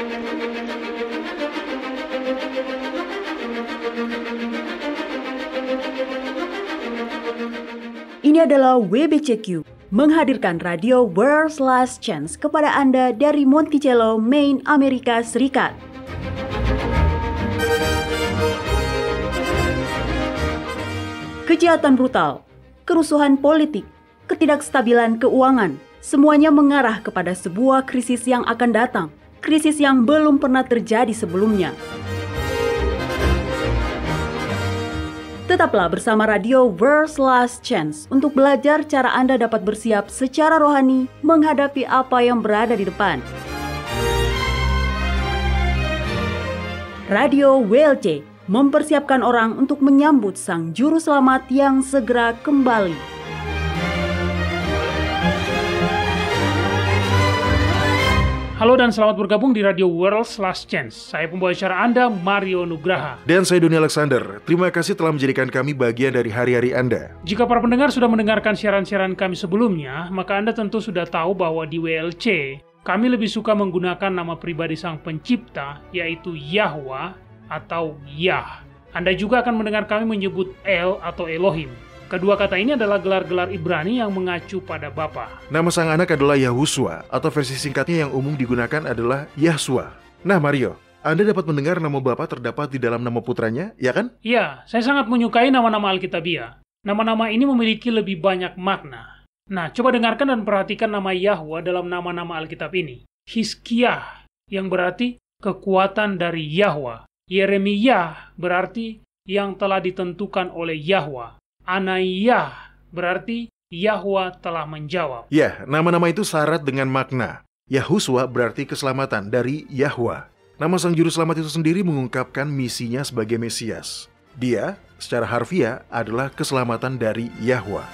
Ini adalah WBCQ, menghadirkan radio World's Last Chance kepada Anda dari Monticello, Maine, Amerika Serikat. Kejahatan brutal, kerusuhan politik, ketidakstabilan keuangan, semuanya mengarah kepada sebuah krisis yang akan datang, krisis yang belum pernah terjadi sebelumnya. Tetaplah bersama radio World's Last Chance untuk belajar cara Anda dapat bersiap secara rohani menghadapi apa yang berada di depan. Radio WLC mempersiapkan orang untuk menyambut Sang Juru Selamat yang segera kembali. Halo dan selamat bergabung di Radio World's Last Chance. Saya pembawa acara Anda, Mario Nugraha. Dan saya Doni Alexander. Terima kasih telah menjadikan kami bagian dari hari-hari Anda. Jika para pendengar sudah mendengarkan siaran-siaran kami sebelumnya, maka Anda tentu sudah tahu bahwa di WLC, kami lebih suka menggunakan nama pribadi Sang Pencipta, yaitu Yahwa atau Yah. Anda juga akan mendengar kami menyebut El atau Elohim. Kedua kata ini adalah gelar-gelar Ibrani yang mengacu pada Bapa. Nama sang anak adalah Yahusua, atau versi singkatnya yang umum digunakan adalah Yahsua. Nah Mario, Anda dapat mendengar nama Bapa terdapat di dalam nama putranya, ya kan? Iya, saya sangat menyukai nama-nama Alkitabiah. Nama-nama ini memiliki lebih banyak makna. Nah, coba dengarkan dan perhatikan nama Yahwa dalam nama-nama Alkitab ini. Hizkiah, yang berarti kekuatan dari Yahwa. Yeremia berarti yang telah ditentukan oleh Yahwa. Anaiyah berarti Yahwa telah menjawab. Ya, nama-nama itu syarat dengan makna. Yahusua berarti keselamatan dari Yahwa. Nama Sang Juru Selamat itu sendiri mengungkapkan misinya sebagai Mesias. Dia, secara harfiah, adalah keselamatan dari Yahwa.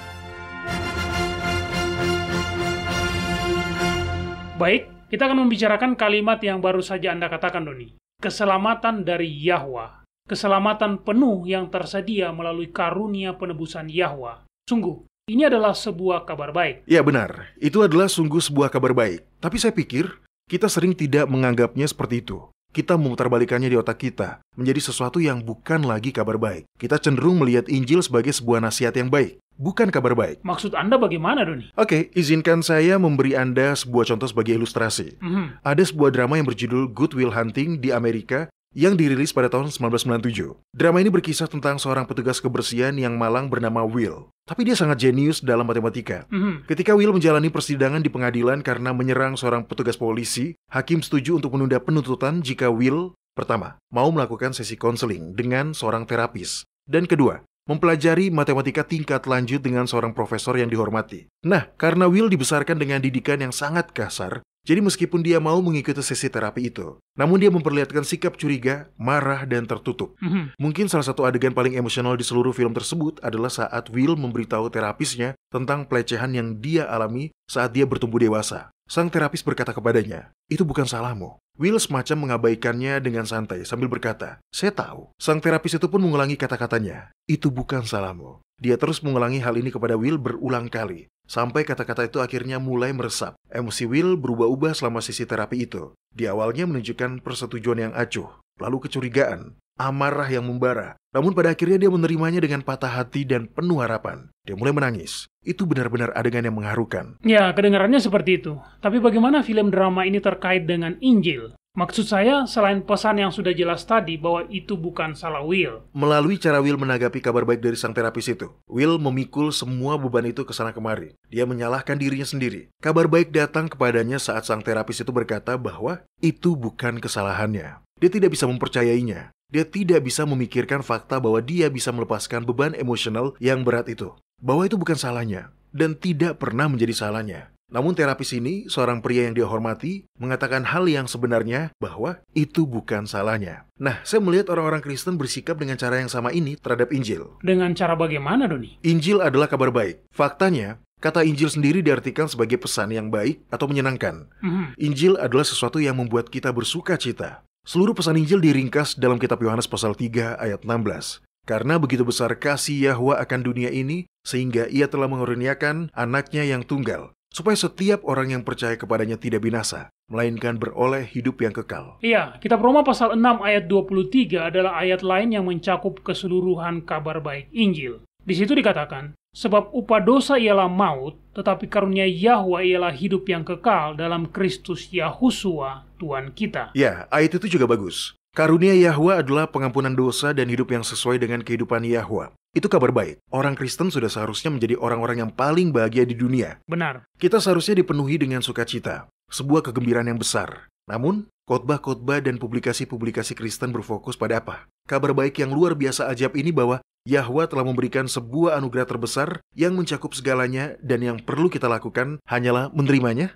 Baik, kita akan membicarakan kalimat yang baru saja Anda katakan, Doni. Keselamatan dari Yahwa. Keselamatan penuh yang tersedia melalui karunia penebusan Yahwa. Sungguh, ini adalah sebuah kabar baik. Ya benar, itu adalah sungguh sebuah kabar baik. Tapi saya pikir, kita sering tidak menganggapnya seperti itu. Kita memutarbalikannya di otak kita, menjadi sesuatu yang bukan lagi kabar baik. Kita cenderung melihat Injil sebagai sebuah nasihat yang baik, bukan kabar baik. Maksud Anda bagaimana, Doni? Oke, izinkan saya memberi Anda sebuah contoh sebagai ilustrasi. Ada sebuah drama yang berjudul Good Will Hunting di Amerika, yang dirilis pada tahun 1997. Drama ini berkisah tentang seorang petugas kebersihan yang malang bernama Will. Tapi dia sangat jenius dalam matematika. Ketika Will menjalani persidangan di pengadilan karena menyerang seorang petugas polisi, hakim setuju untuk menunda penuntutan jika Will, pertama, mau melakukan sesi konseling dengan seorang terapis. Dan kedua, mempelajari matematika tingkat lanjut dengan seorang profesor yang dihormati. Nah, karena Will dibesarkan dengan didikan yang sangat kasar, jadi meskipun dia mau mengikuti sesi terapi itu, namun dia memperlihatkan sikap curiga, marah, dan tertutup. Mungkin salah satu adegan paling emosional di seluruh film tersebut adalah saat Will memberitahu terapisnya tentang pelecehan yang dia alami saat dia bertumbuh dewasa. Sang terapis berkata kepadanya, "Itu bukan salahmu." Will semacam mengabaikannya dengan santai sambil berkata, "Saya tahu." Sang terapis itu pun mengulangi kata-katanya, "Itu bukan salahmu." Dia terus mengulangi hal ini kepada Will berulang kali, sampai kata-kata itu akhirnya mulai meresap. Emosi Will berubah-ubah selama sesi terapi itu. Di awalnya menunjukkan persetujuan yang acuh, lalu kecurigaan, amarah yang membara. Namun pada akhirnya dia menerimanya dengan patah hati dan penuh harapan. Dia mulai menangis. Itu benar-benar adegan yang mengharukan. Ya, kedengarannya seperti itu. Tapi bagaimana film drama ini terkait dengan Injil? Maksud saya, selain pesan yang sudah jelas tadi bahwa itu bukan salah Will. Melalui cara Will menanggapi kabar baik dari sang terapis itu, Will memikul semua beban itu ke sana kemari. Dia menyalahkan dirinya sendiri. Kabar baik datang kepadanya saat sang terapis itu berkata bahwa itu bukan kesalahannya. Dia tidak bisa mempercayainya. Dia tidak bisa memikirkan fakta bahwa dia bisa melepaskan beban emosional yang berat itu. Bahwa itu bukan salahnya, dan tidak pernah menjadi salahnya. Namun terapis ini, seorang pria yang dia hormati, mengatakan hal yang sebenarnya bahwa itu bukan salahnya. Nah, saya melihat orang-orang Kristen bersikap dengan cara yang sama ini terhadap Injil. Dengan cara bagaimana, Doni? Injil adalah kabar baik. Faktanya, kata Injil sendiri diartikan sebagai pesan yang baik atau menyenangkan. Injil adalah sesuatu yang membuat kita bersuka cita. Seluruh pesan Injil diringkas dalam kitab Yohanes pasal 3 ayat 16. Karena begitu besar kasih Yahwa akan dunia ini, sehingga ia telah mengaruniakan anaknya yang tunggal, supaya setiap orang yang percaya kepadanya tidak binasa, melainkan beroleh hidup yang kekal. Iya, kitab Roma pasal 6 ayat 23 adalah ayat lain yang mencakup keseluruhan kabar baik Injil. Di situ dikatakan, sebab upah dosa ialah maut, tetapi karunia Yahwa ialah hidup yang kekal dalam Kristus Yahusua, Tuhan kita. Ya, ayat itu juga bagus. Karunia Yahwa adalah pengampunan dosa dan hidup yang sesuai dengan kehidupan Yahwa. Itu kabar baik. Orang Kristen sudah seharusnya menjadi orang-orang yang paling bahagia di dunia. Benar. Kita seharusnya dipenuhi dengan sukacita, sebuah kegembiraan yang besar. Namun, khotbah-khotbah dan publikasi-publikasi Kristen berfokus pada apa? Kabar baik yang luar biasa ajaib ini bahwa Yahwa telah memberikan sebuah anugerah terbesar yang mencakup segalanya dan yang perlu kita lakukan hanyalah menerimanya.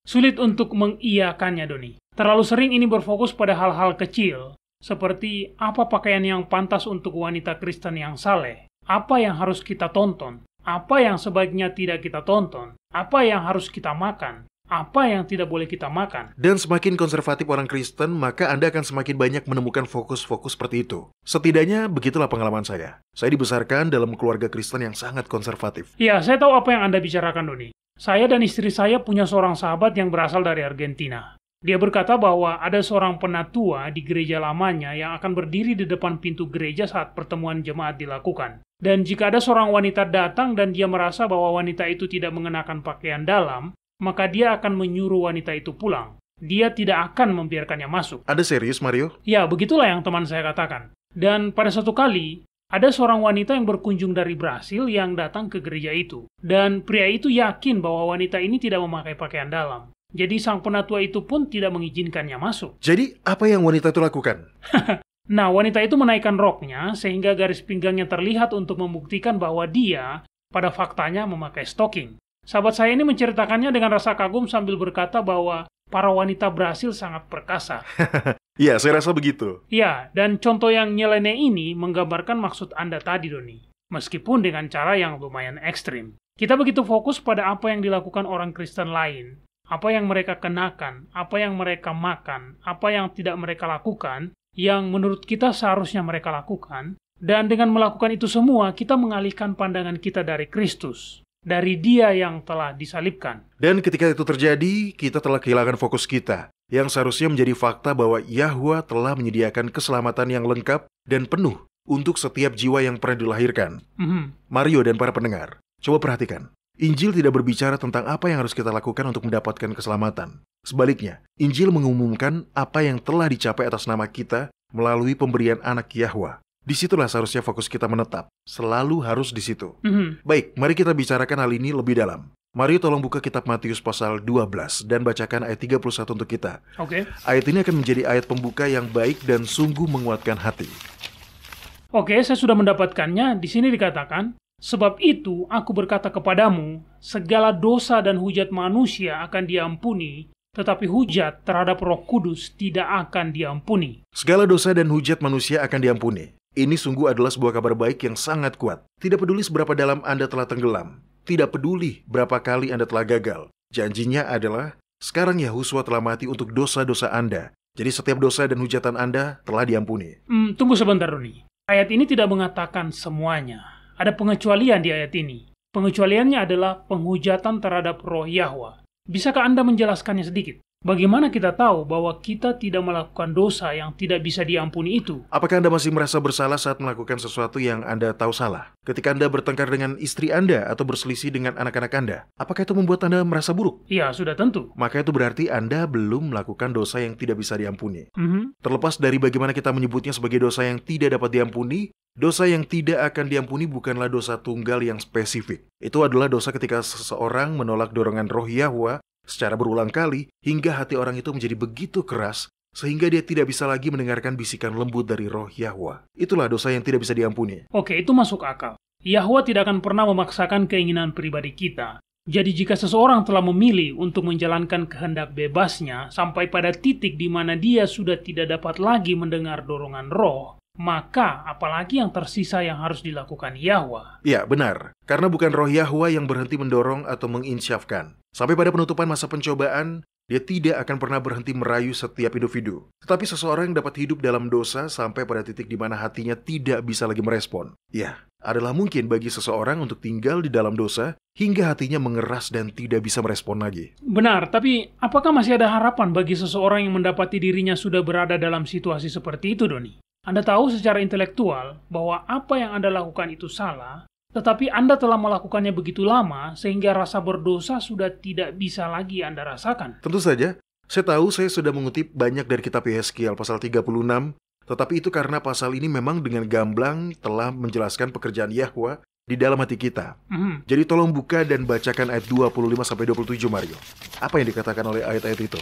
Sulit untuk mengiyakannya, Doni. Terlalu sering ini berfokus pada hal-hal kecil, seperti apa pakaian yang pantas untuk wanita Kristen yang saleh, apa yang harus kita tonton, apa yang sebaiknya tidak kita tonton, apa yang harus kita makan, apa yang tidak boleh kita makan. Dan semakin konservatif orang Kristen, maka Anda akan semakin banyak menemukan fokus-fokus seperti itu. Setidaknya begitulah pengalaman saya. Saya dibesarkan dalam keluarga Kristen yang sangat konservatif. Ya, saya tahu apa yang Anda bicarakan, Doni. Saya dan istri saya punya seorang sahabat yang berasal dari Argentina. Dia berkata bahwa ada seorang penatua di gereja lamanya yang akan berdiri di depan pintu gereja saat pertemuan jemaat dilakukan. Dan jika ada seorang wanita datang dan dia merasa bahwa wanita itu tidak mengenakan pakaian dalam, maka dia akan menyuruh wanita itu pulang. Dia tidak akan membiarkannya masuk. Ada serius, Mario? Ya, begitulah yang teman saya katakan. Dan pada suatu kali, ada seorang wanita yang berkunjung dari Brasil yang datang ke gereja itu. Dan pria itu yakin bahwa wanita ini tidak memakai pakaian dalam. Jadi sang penatua itu pun tidak mengizinkannya masuk. Jadi, apa yang wanita itu lakukan? Nah, wanita itu menaikkan roknya sehingga garis pinggangnya terlihat untuk membuktikan bahwa dia pada faktanya memakai stocking. Sahabat saya ini menceritakannya dengan rasa kagum sambil berkata bahwa para wanita Brasil sangat perkasa. Ya, saya rasa begitu. Ya, dan contoh yang nyeleneh ini menggambarkan maksud Anda tadi, Doni. Meskipun dengan cara yang lumayan ekstrim. Kita begitu fokus pada apa yang dilakukan orang Kristen lain, apa yang mereka kenakan, apa yang mereka makan, apa yang tidak mereka lakukan, yang menurut kita seharusnya mereka lakukan, dan dengan melakukan itu semua, kita mengalihkan pandangan kita dari Kristus, dari Dia yang telah disalibkan. Dan ketika itu terjadi, kita telah kehilangan fokus kita, yang seharusnya menjadi fakta bahwa Yahwa telah menyediakan keselamatan yang lengkap dan penuh untuk setiap jiwa yang pernah dilahirkan. Mario dan para pendengar, coba perhatikan. Injil tidak berbicara tentang apa yang harus kita lakukan untuk mendapatkan keselamatan. Sebaliknya, Injil mengumumkan apa yang telah dicapai atas nama kita melalui pemberian anak Yahwa. Disitulah seharusnya fokus kita menetap. Selalu harus di situ. Baik, mari kita bicarakan hal ini lebih dalam. Mario tolong buka kitab Matius pasal 12 dan bacakan ayat 31 untuk kita. Oke. Ayat ini akan menjadi ayat pembuka yang baik dan sungguh menguatkan hati. Oke, saya sudah mendapatkannya. Di sini dikatakan, sebab itu aku berkata kepadamu, segala dosa dan hujat manusia akan diampuni, tetapi hujat terhadap Roh Kudus tidak akan diampuni. Segala dosa dan hujat manusia akan diampuni. Ini sungguh adalah sebuah kabar baik yang sangat kuat. Tidak peduli seberapa dalam Anda telah tenggelam. Tidak peduli berapa kali Anda telah gagal. Janjinya adalah, sekarang Yahusua telah mati untuk dosa-dosa Anda. Jadi setiap dosa dan hujatan Anda telah diampuni. Tunggu sebentar, Roni. Ayat ini tidak mengatakan semuanya. Ada pengecualian di ayat ini. Pengecualiannya adalah penghujatan terhadap Roh Yahwa. Bisakah Anda menjelaskannya sedikit? Bagaimana kita tahu bahwa kita tidak melakukan dosa yang tidak bisa diampuni itu? Apakah Anda masih merasa bersalah saat melakukan sesuatu yang Anda tahu salah? Ketika Anda bertengkar dengan istri Anda atau berselisih dengan anak-anak Anda, apakah itu membuat Anda merasa buruk? Ya, sudah tentu. Maka itu berarti Anda belum melakukan dosa yang tidak bisa diampuni. Terlepas dari bagaimana kita menyebutnya sebagai dosa yang tidak dapat diampuni, dosa yang tidak akan diampuni bukanlah dosa tunggal yang spesifik. Itu adalah dosa ketika seseorang menolak dorongan Roh Yahwa secara berulang kali, hingga hati orang itu menjadi begitu keras, sehingga dia tidak bisa lagi mendengarkan bisikan lembut dari Roh Yahwa. Itulah dosa yang tidak bisa diampuni. Oke, itu masuk akal. Yahwa tidak akan pernah memaksakan keinginan pribadi kita. Jadi jika seseorang telah memilih untuk menjalankan kehendak bebasnya, sampai pada titik di mana dia sudah tidak dapat lagi mendengar dorongan roh, maka apalagi yang tersisa yang harus dilakukan Yahwa? Ya, benar. Karena bukan Roh Yahwa yang berhenti mendorong atau menginsyafkan. Sampai pada penutupan masa pencobaan, Dia tidak akan pernah berhenti merayu setiap individu. Tetapi seseorang yang dapat hidup dalam dosa sampai pada titik di mana hatinya tidak bisa lagi merespon. Ya, adalah mungkin bagi seseorang untuk tinggal di dalam dosa hingga hatinya mengeras dan tidak bisa merespon lagi. Benar, tapi apakah masih ada harapan bagi seseorang yang mendapati dirinya sudah berada dalam situasi seperti itu, Doni? Anda tahu secara intelektual bahwa apa yang Anda lakukan itu salah, tetapi Anda telah melakukannya begitu lama sehingga rasa berdosa sudah tidak bisa lagi Anda rasakan. Tentu saja, saya tahu saya sudah mengutip banyak dari kitab Yeskiel pasal 36, tetapi itu karena pasal ini memang dengan gamblang telah menjelaskan pekerjaan Yahwa di dalam hati kita. Jadi tolong buka dan bacakan ayat 25-27, Mario. Apa yang dikatakan oleh ayat-ayat itu?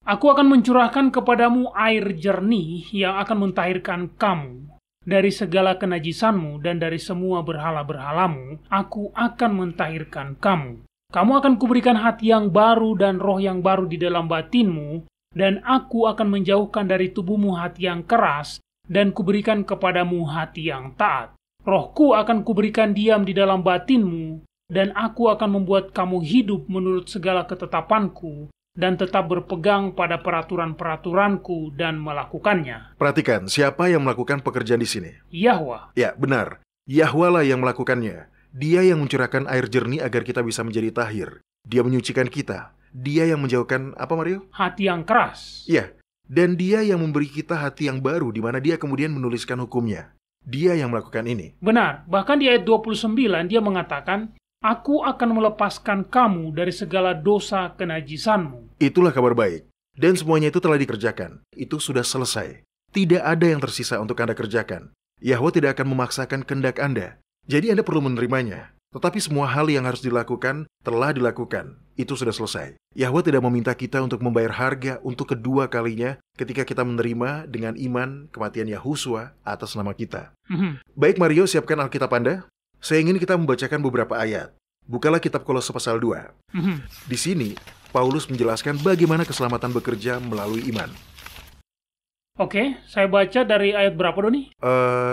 Aku akan mencurahkan kepadamu air jernih yang akan mentahirkan kamu. Dari segala kenajisanmu dan dari semua berhala-berhalamu, aku akan mentahirkan kamu. Kamu akan kuberikan hati yang baru dan roh yang baru di dalam batinmu, dan aku akan menjauhkan dari tubuhmu hati yang keras, dan kuberikan kepadamu hati yang taat. Rohku akan kuberikan diam di dalam batinmu, dan aku akan membuat kamu hidup menurut segala ketetapanku, dan tetap berpegang pada peraturan-peraturanku dan melakukannya. Perhatikan, siapa yang melakukan pekerjaan di sini? Yahwa. Ya, benar. Yahwa lah yang melakukannya. Dia yang mencurahkan air jernih agar kita bisa menjadi tahir. Dia menyucikan kita. Dia yang menjauhkan, apa Mario? Hati yang keras. Ya, dan dia yang memberi kita hati yang baru, di mana dia kemudian menuliskan hukumnya. Dia yang melakukan ini. Benar, bahkan di ayat 29 dia mengatakan, Aku akan melepaskan kamu dari segala dosa kenajisanmu. Itulah kabar baik. Dan semuanya itu telah dikerjakan. Itu sudah selesai. Tidak ada yang tersisa untuk Anda kerjakan. Yahwa tidak akan memaksakan kehendak Anda. Jadi Anda perlu menerimanya. Tetapi semua hal yang harus dilakukan, telah dilakukan. Itu sudah selesai. Yahwa tidak meminta kita untuk membayar harga untuk kedua kalinya ketika kita menerima dengan iman kematian Yahusua atas nama kita. Baik Mario, siapkan Alkitab Anda. Saya ingin kita membacakan beberapa ayat. Bukalah kitab Kolose pasal 2. Di sini, Paulus menjelaskan bagaimana keselamatan bekerja melalui iman. Oke, saya baca dari ayat berapa, Doni?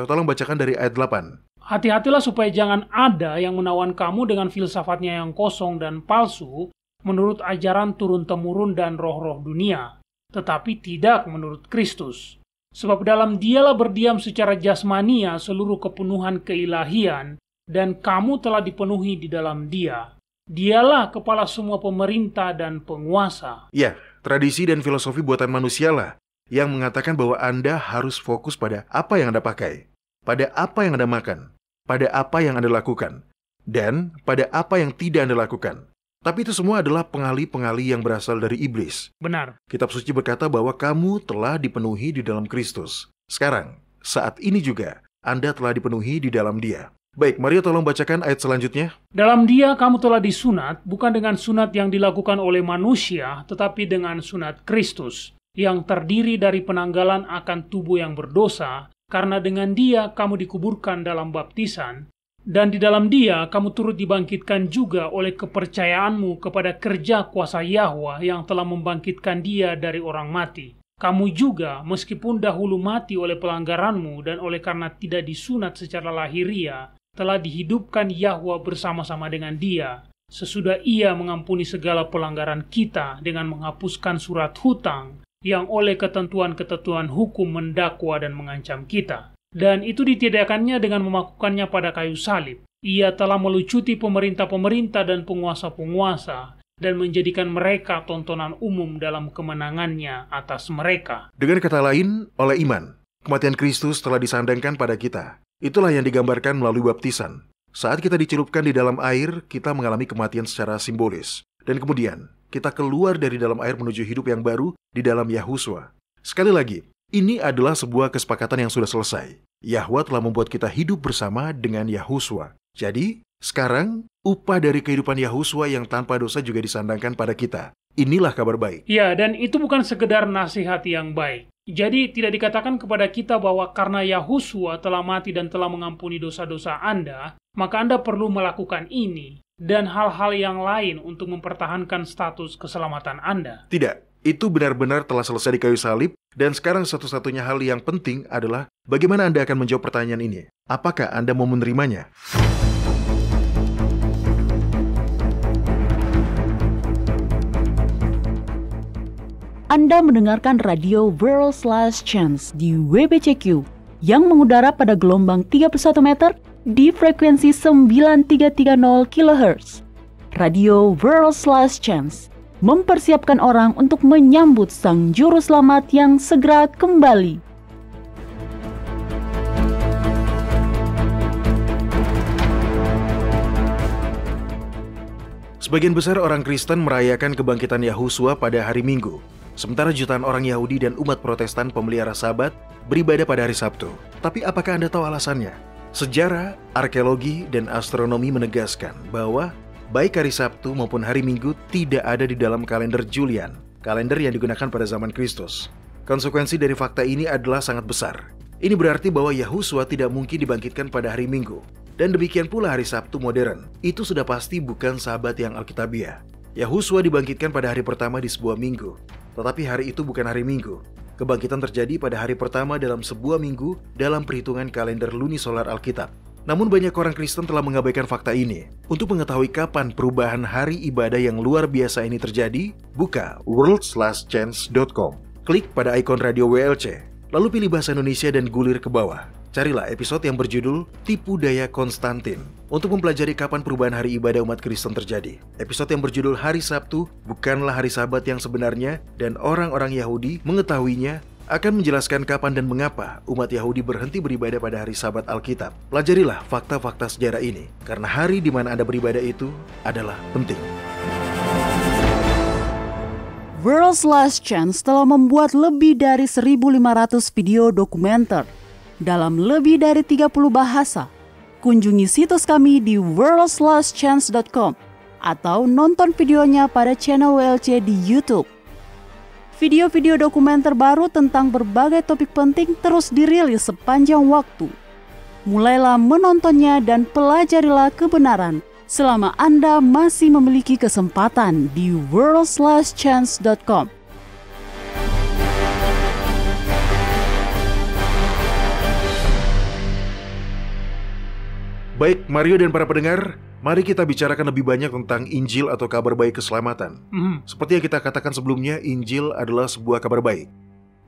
Tolong bacakan dari ayat 8. Hati-hatilah supaya jangan ada yang menawan kamu dengan filsafatnya yang kosong dan palsu, menurut ajaran turun-temurun dan roh-roh dunia, tetapi tidak menurut Kristus. Sebab dalam Dialah berdiam secara jasmania seluruh kepenuhan keilahian, dan kamu telah dipenuhi di dalam Dia. Dialah kepala semua pemerintah dan penguasa. Ya, tradisi dan filosofi buatan manusialah yang mengatakan bahwa Anda harus fokus pada apa yang Anda pakai, pada apa yang Anda makan, pada apa yang Anda lakukan, dan pada apa yang tidak Anda lakukan. Tapi itu semua adalah pengalih-pengalih yang berasal dari iblis. Benar. Kitab suci berkata bahwa kamu telah dipenuhi di dalam Kristus. Sekarang, saat ini juga, Anda telah dipenuhi di dalam Dia. Baik, Mario tolong bacakan ayat selanjutnya. Dalam Dia kamu telah disunat, bukan dengan sunat yang dilakukan oleh manusia, tetapi dengan sunat Kristus, yang terdiri dari penanggalan akan tubuh yang berdosa, karena dengan Dia kamu dikuburkan dalam baptisan, dan di dalam Dia kamu turut dibangkitkan juga oleh kepercayaanmu kepada kerja kuasa Yahwa yang telah membangkitkan Dia dari orang mati. Kamu juga, meskipun dahulu mati oleh pelanggaranmu dan oleh karena tidak disunat secara lahiriah, telah dihidupkan Yahwa bersama-sama dengan Dia, sesudah Ia mengampuni segala pelanggaran kita dengan menghapuskan surat hutang yang oleh ketentuan-ketentuan hukum mendakwa dan mengancam kita. Dan itu ditiadakannya dengan memakukannya pada kayu salib. Ia telah melucuti pemerintah-pemerintah dan penguasa-penguasa dan menjadikan mereka tontonan umum dalam kemenangannya atas mereka. Dengan kata lain, oleh iman, kematian Kristus telah disandangkan pada kita. Itulah yang digambarkan melalui baptisan. Saat kita dicelupkan di dalam air, kita mengalami kematian secara simbolis. Dan kemudian, kita keluar dari dalam air menuju hidup yang baru di dalam Yahusua. Sekali lagi, ini adalah sebuah kesepakatan yang sudah selesai. Yahwa telah membuat kita hidup bersama dengan Yahusua. Jadi, sekarang, upah dari kehidupan Yahusua yang tanpa dosa juga disandangkan pada kita. Inilah kabar baik. Ya, dan itu bukan sekedar nasihat yang baik. Jadi tidak dikatakan kepada kita bahwa karena Yahusua telah mati dan telah mengampuni dosa-dosa Anda, maka Anda perlu melakukan ini dan hal-hal yang lain untuk mempertahankan status keselamatan Anda. Tidak, itu benar-benar telah selesai di kayu salib, dan sekarang satu-satunya hal yang penting adalah bagaimana Anda akan menjawab pertanyaan ini. Apakah Anda mau menerimanya? Anda mendengarkan radio World's Last Chance di WBCQ yang mengudara pada gelombang 31 meter di frekuensi 9330 kHz. Radio World's Last Chance mempersiapkan orang untuk menyambut Sang Juru Selamat yang segera kembali. Sebagian besar orang Kristen merayakan kebangkitan Yahusua pada hari Minggu, sementara jutaan orang Yahudi dan umat Protestan pemelihara Sabat beribadah pada hari Sabtu. Tapi apakah Anda tahu alasannya? Sejarah, arkeologi, dan astronomi menegaskan bahwa baik hari Sabtu maupun hari Minggu tidak ada di dalam kalender Julian, kalender yang digunakan pada zaman Kristus. Konsekuensi dari fakta ini adalah sangat besar. Ini berarti bahwa Yahusua tidak mungkin dibangkitkan pada hari Minggu. Dan demikian pula hari Sabtu modern, itu sudah pasti bukan sahabat yang Alkitabiah. Yahusua dibangkitkan pada hari pertama di sebuah minggu, tetapi hari itu bukan hari Minggu. Kebangkitan terjadi pada hari pertama dalam sebuah minggu dalam perhitungan kalender lunisolar Alkitab. Namun banyak orang Kristen telah mengabaikan fakta ini. Untuk mengetahui kapan perubahan hari ibadah yang luar biasa ini terjadi, buka worldslastchance.com. Klik pada ikon radio WLC, lalu pilih bahasa Indonesia dan gulir ke bawah. Carilah episode yang berjudul Tipu Daya Konstantin untuk mempelajari kapan perubahan hari ibadah umat Kristen terjadi. Episode yang berjudul Hari Sabtu bukanlah hari Sabat yang sebenarnya dan orang-orang Yahudi mengetahuinya akan menjelaskan kapan dan mengapa umat Yahudi berhenti beribadah pada hari Sabat Alkitab. Pelajarilah fakta-fakta sejarah ini karena hari di mana Anda beribadah itu adalah penting. World's Last Chance telah membuat lebih dari 1.500 video dokumenter dalam lebih dari 30 bahasa. Kunjungi situs kami di worldslastchance.com atau nonton videonya pada channel WLC di YouTube. Video-video dokumenter baru tentang berbagai topik penting terus dirilis sepanjang waktu. Mulailah menontonnya dan pelajarilah kebenaran selama Anda masih memiliki kesempatan di worldslastchance.com. Baik, Mario dan para pendengar, mari kita bicarakan lebih banyak tentang Injil atau kabar baik keselamatan. Seperti yang kita katakan sebelumnya, Injil adalah sebuah kabar baik.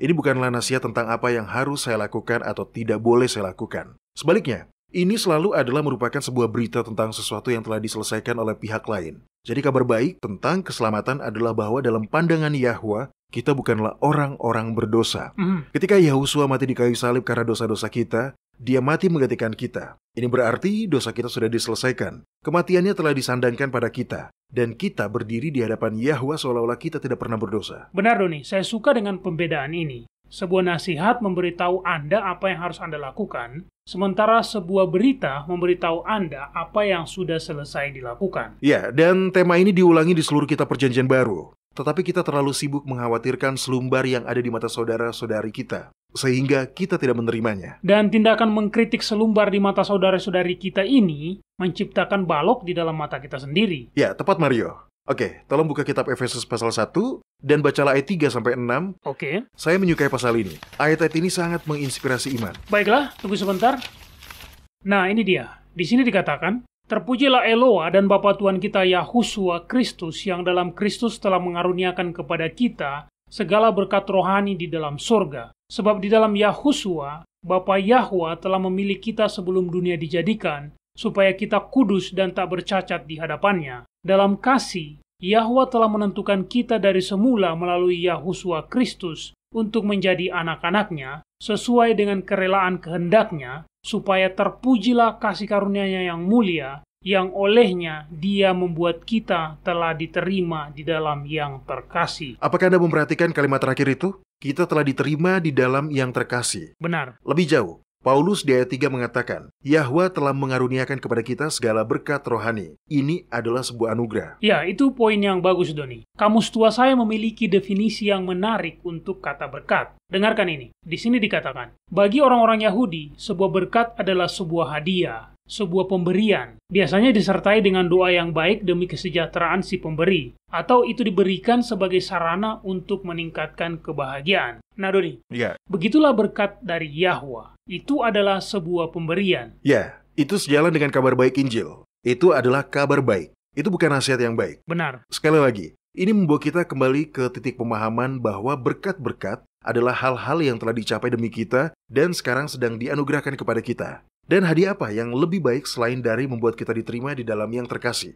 Ini bukanlah nasihat tentang apa yang harus saya lakukan atau tidak boleh saya lakukan. Sebaliknya, ini selalu adalah merupakan sebuah berita tentang sesuatu yang telah diselesaikan oleh pihak lain. Jadi kabar baik tentang keselamatan adalah bahwa dalam pandangan Yahwa, kita bukanlah orang-orang berdosa. Ketika Yahusua mati di kayu salib karena dosa-dosa kita, Dia mati menggantikan kita. Ini berarti dosa kita sudah diselesaikan. Kematiannya telah disandangkan pada kita. Dan kita berdiri di hadapan Yahwa seolah-olah kita tidak pernah berdosa. Benar, Doni. Saya suka dengan pembedaan ini. Sebuah nasihat memberitahu Anda apa yang harus Anda lakukan, sementara sebuah berita memberitahu Anda apa yang sudah selesai dilakukan. Ya, dan tema ini diulangi di seluruh kitab Perjanjian Baru. Tetapi kita terlalu sibuk mengkhawatirkan selumbar yang ada di mata saudara-saudari kita, sehingga kita tidak menerimanya. Dan tindakan mengkritik selumbar di mata saudara-saudari kita ini menciptakan balok di dalam mata kita sendiri. Ya, tepat Mario. Oke, tolong buka kitab Efesus pasal 1 dan bacalah ayat 3-6. Oke. Saya menyukai pasal ini. Ayat-ayat ini sangat menginspirasi iman. Baiklah, tunggu sebentar. Nah, ini dia. Di sini dikatakan, terpujilah Eloa dan Bapa Tuhan kita Yahusua Kristus yang dalam Kristus telah mengaruniakan kepada kita segala berkat rohani di dalam surga. Sebab di dalam Yahusua, Bapa Yahwa telah memilih kita sebelum dunia dijadikan, supaya kita kudus dan tak bercacat di hadapannya. Dalam kasih, Yahwa telah menentukan kita dari semula melalui Yahusua Kristus untuk menjadi anak-anaknya, sesuai dengan kerelaan kehendaknya, supaya terpujilah kasih karunia-Nya yang mulia, yang olehnya Dia membuat kita telah diterima di dalam yang terkasih. Apakah Anda memperhatikan kalimat terakhir itu? Kita telah diterima di dalam yang terkasih. Benar. Lebih jauh, Paulus di ayat 3 mengatakan, Yahwa telah mengaruniakan kepada kita segala berkat rohani. Ini adalah sebuah anugerah. Ya, itu poin yang bagus, Doni. Kamus tua saya memiliki definisi yang menarik untuk kata berkat. Dengarkan ini. Di sini dikatakan, bagi orang-orang Yahudi, sebuah berkat adalah sebuah hadiah, sebuah pemberian. Biasanya disertai dengan doa yang baik demi kesejahteraan si pemberi, atau itu diberikan sebagai sarana untuk meningkatkan kebahagiaan. Nah, Doni, Ya. begitulah berkat dari Yahwa. Itu adalah sebuah pemberian. Ya, itu sejalan dengan kabar baik Injil. Itu adalah kabar baik. Itu bukan nasihat yang baik. Benar. Sekali lagi, Ini membawa kita kembali ke titik pemahaman bahwa berkat-berkat adalah hal-hal yang telah dicapai demi kita dan sekarang sedang dianugerahkan kepada kita. Dan hadiah apa yang lebih baik selain dari membuat kita diterima di dalam Yang Terkasih?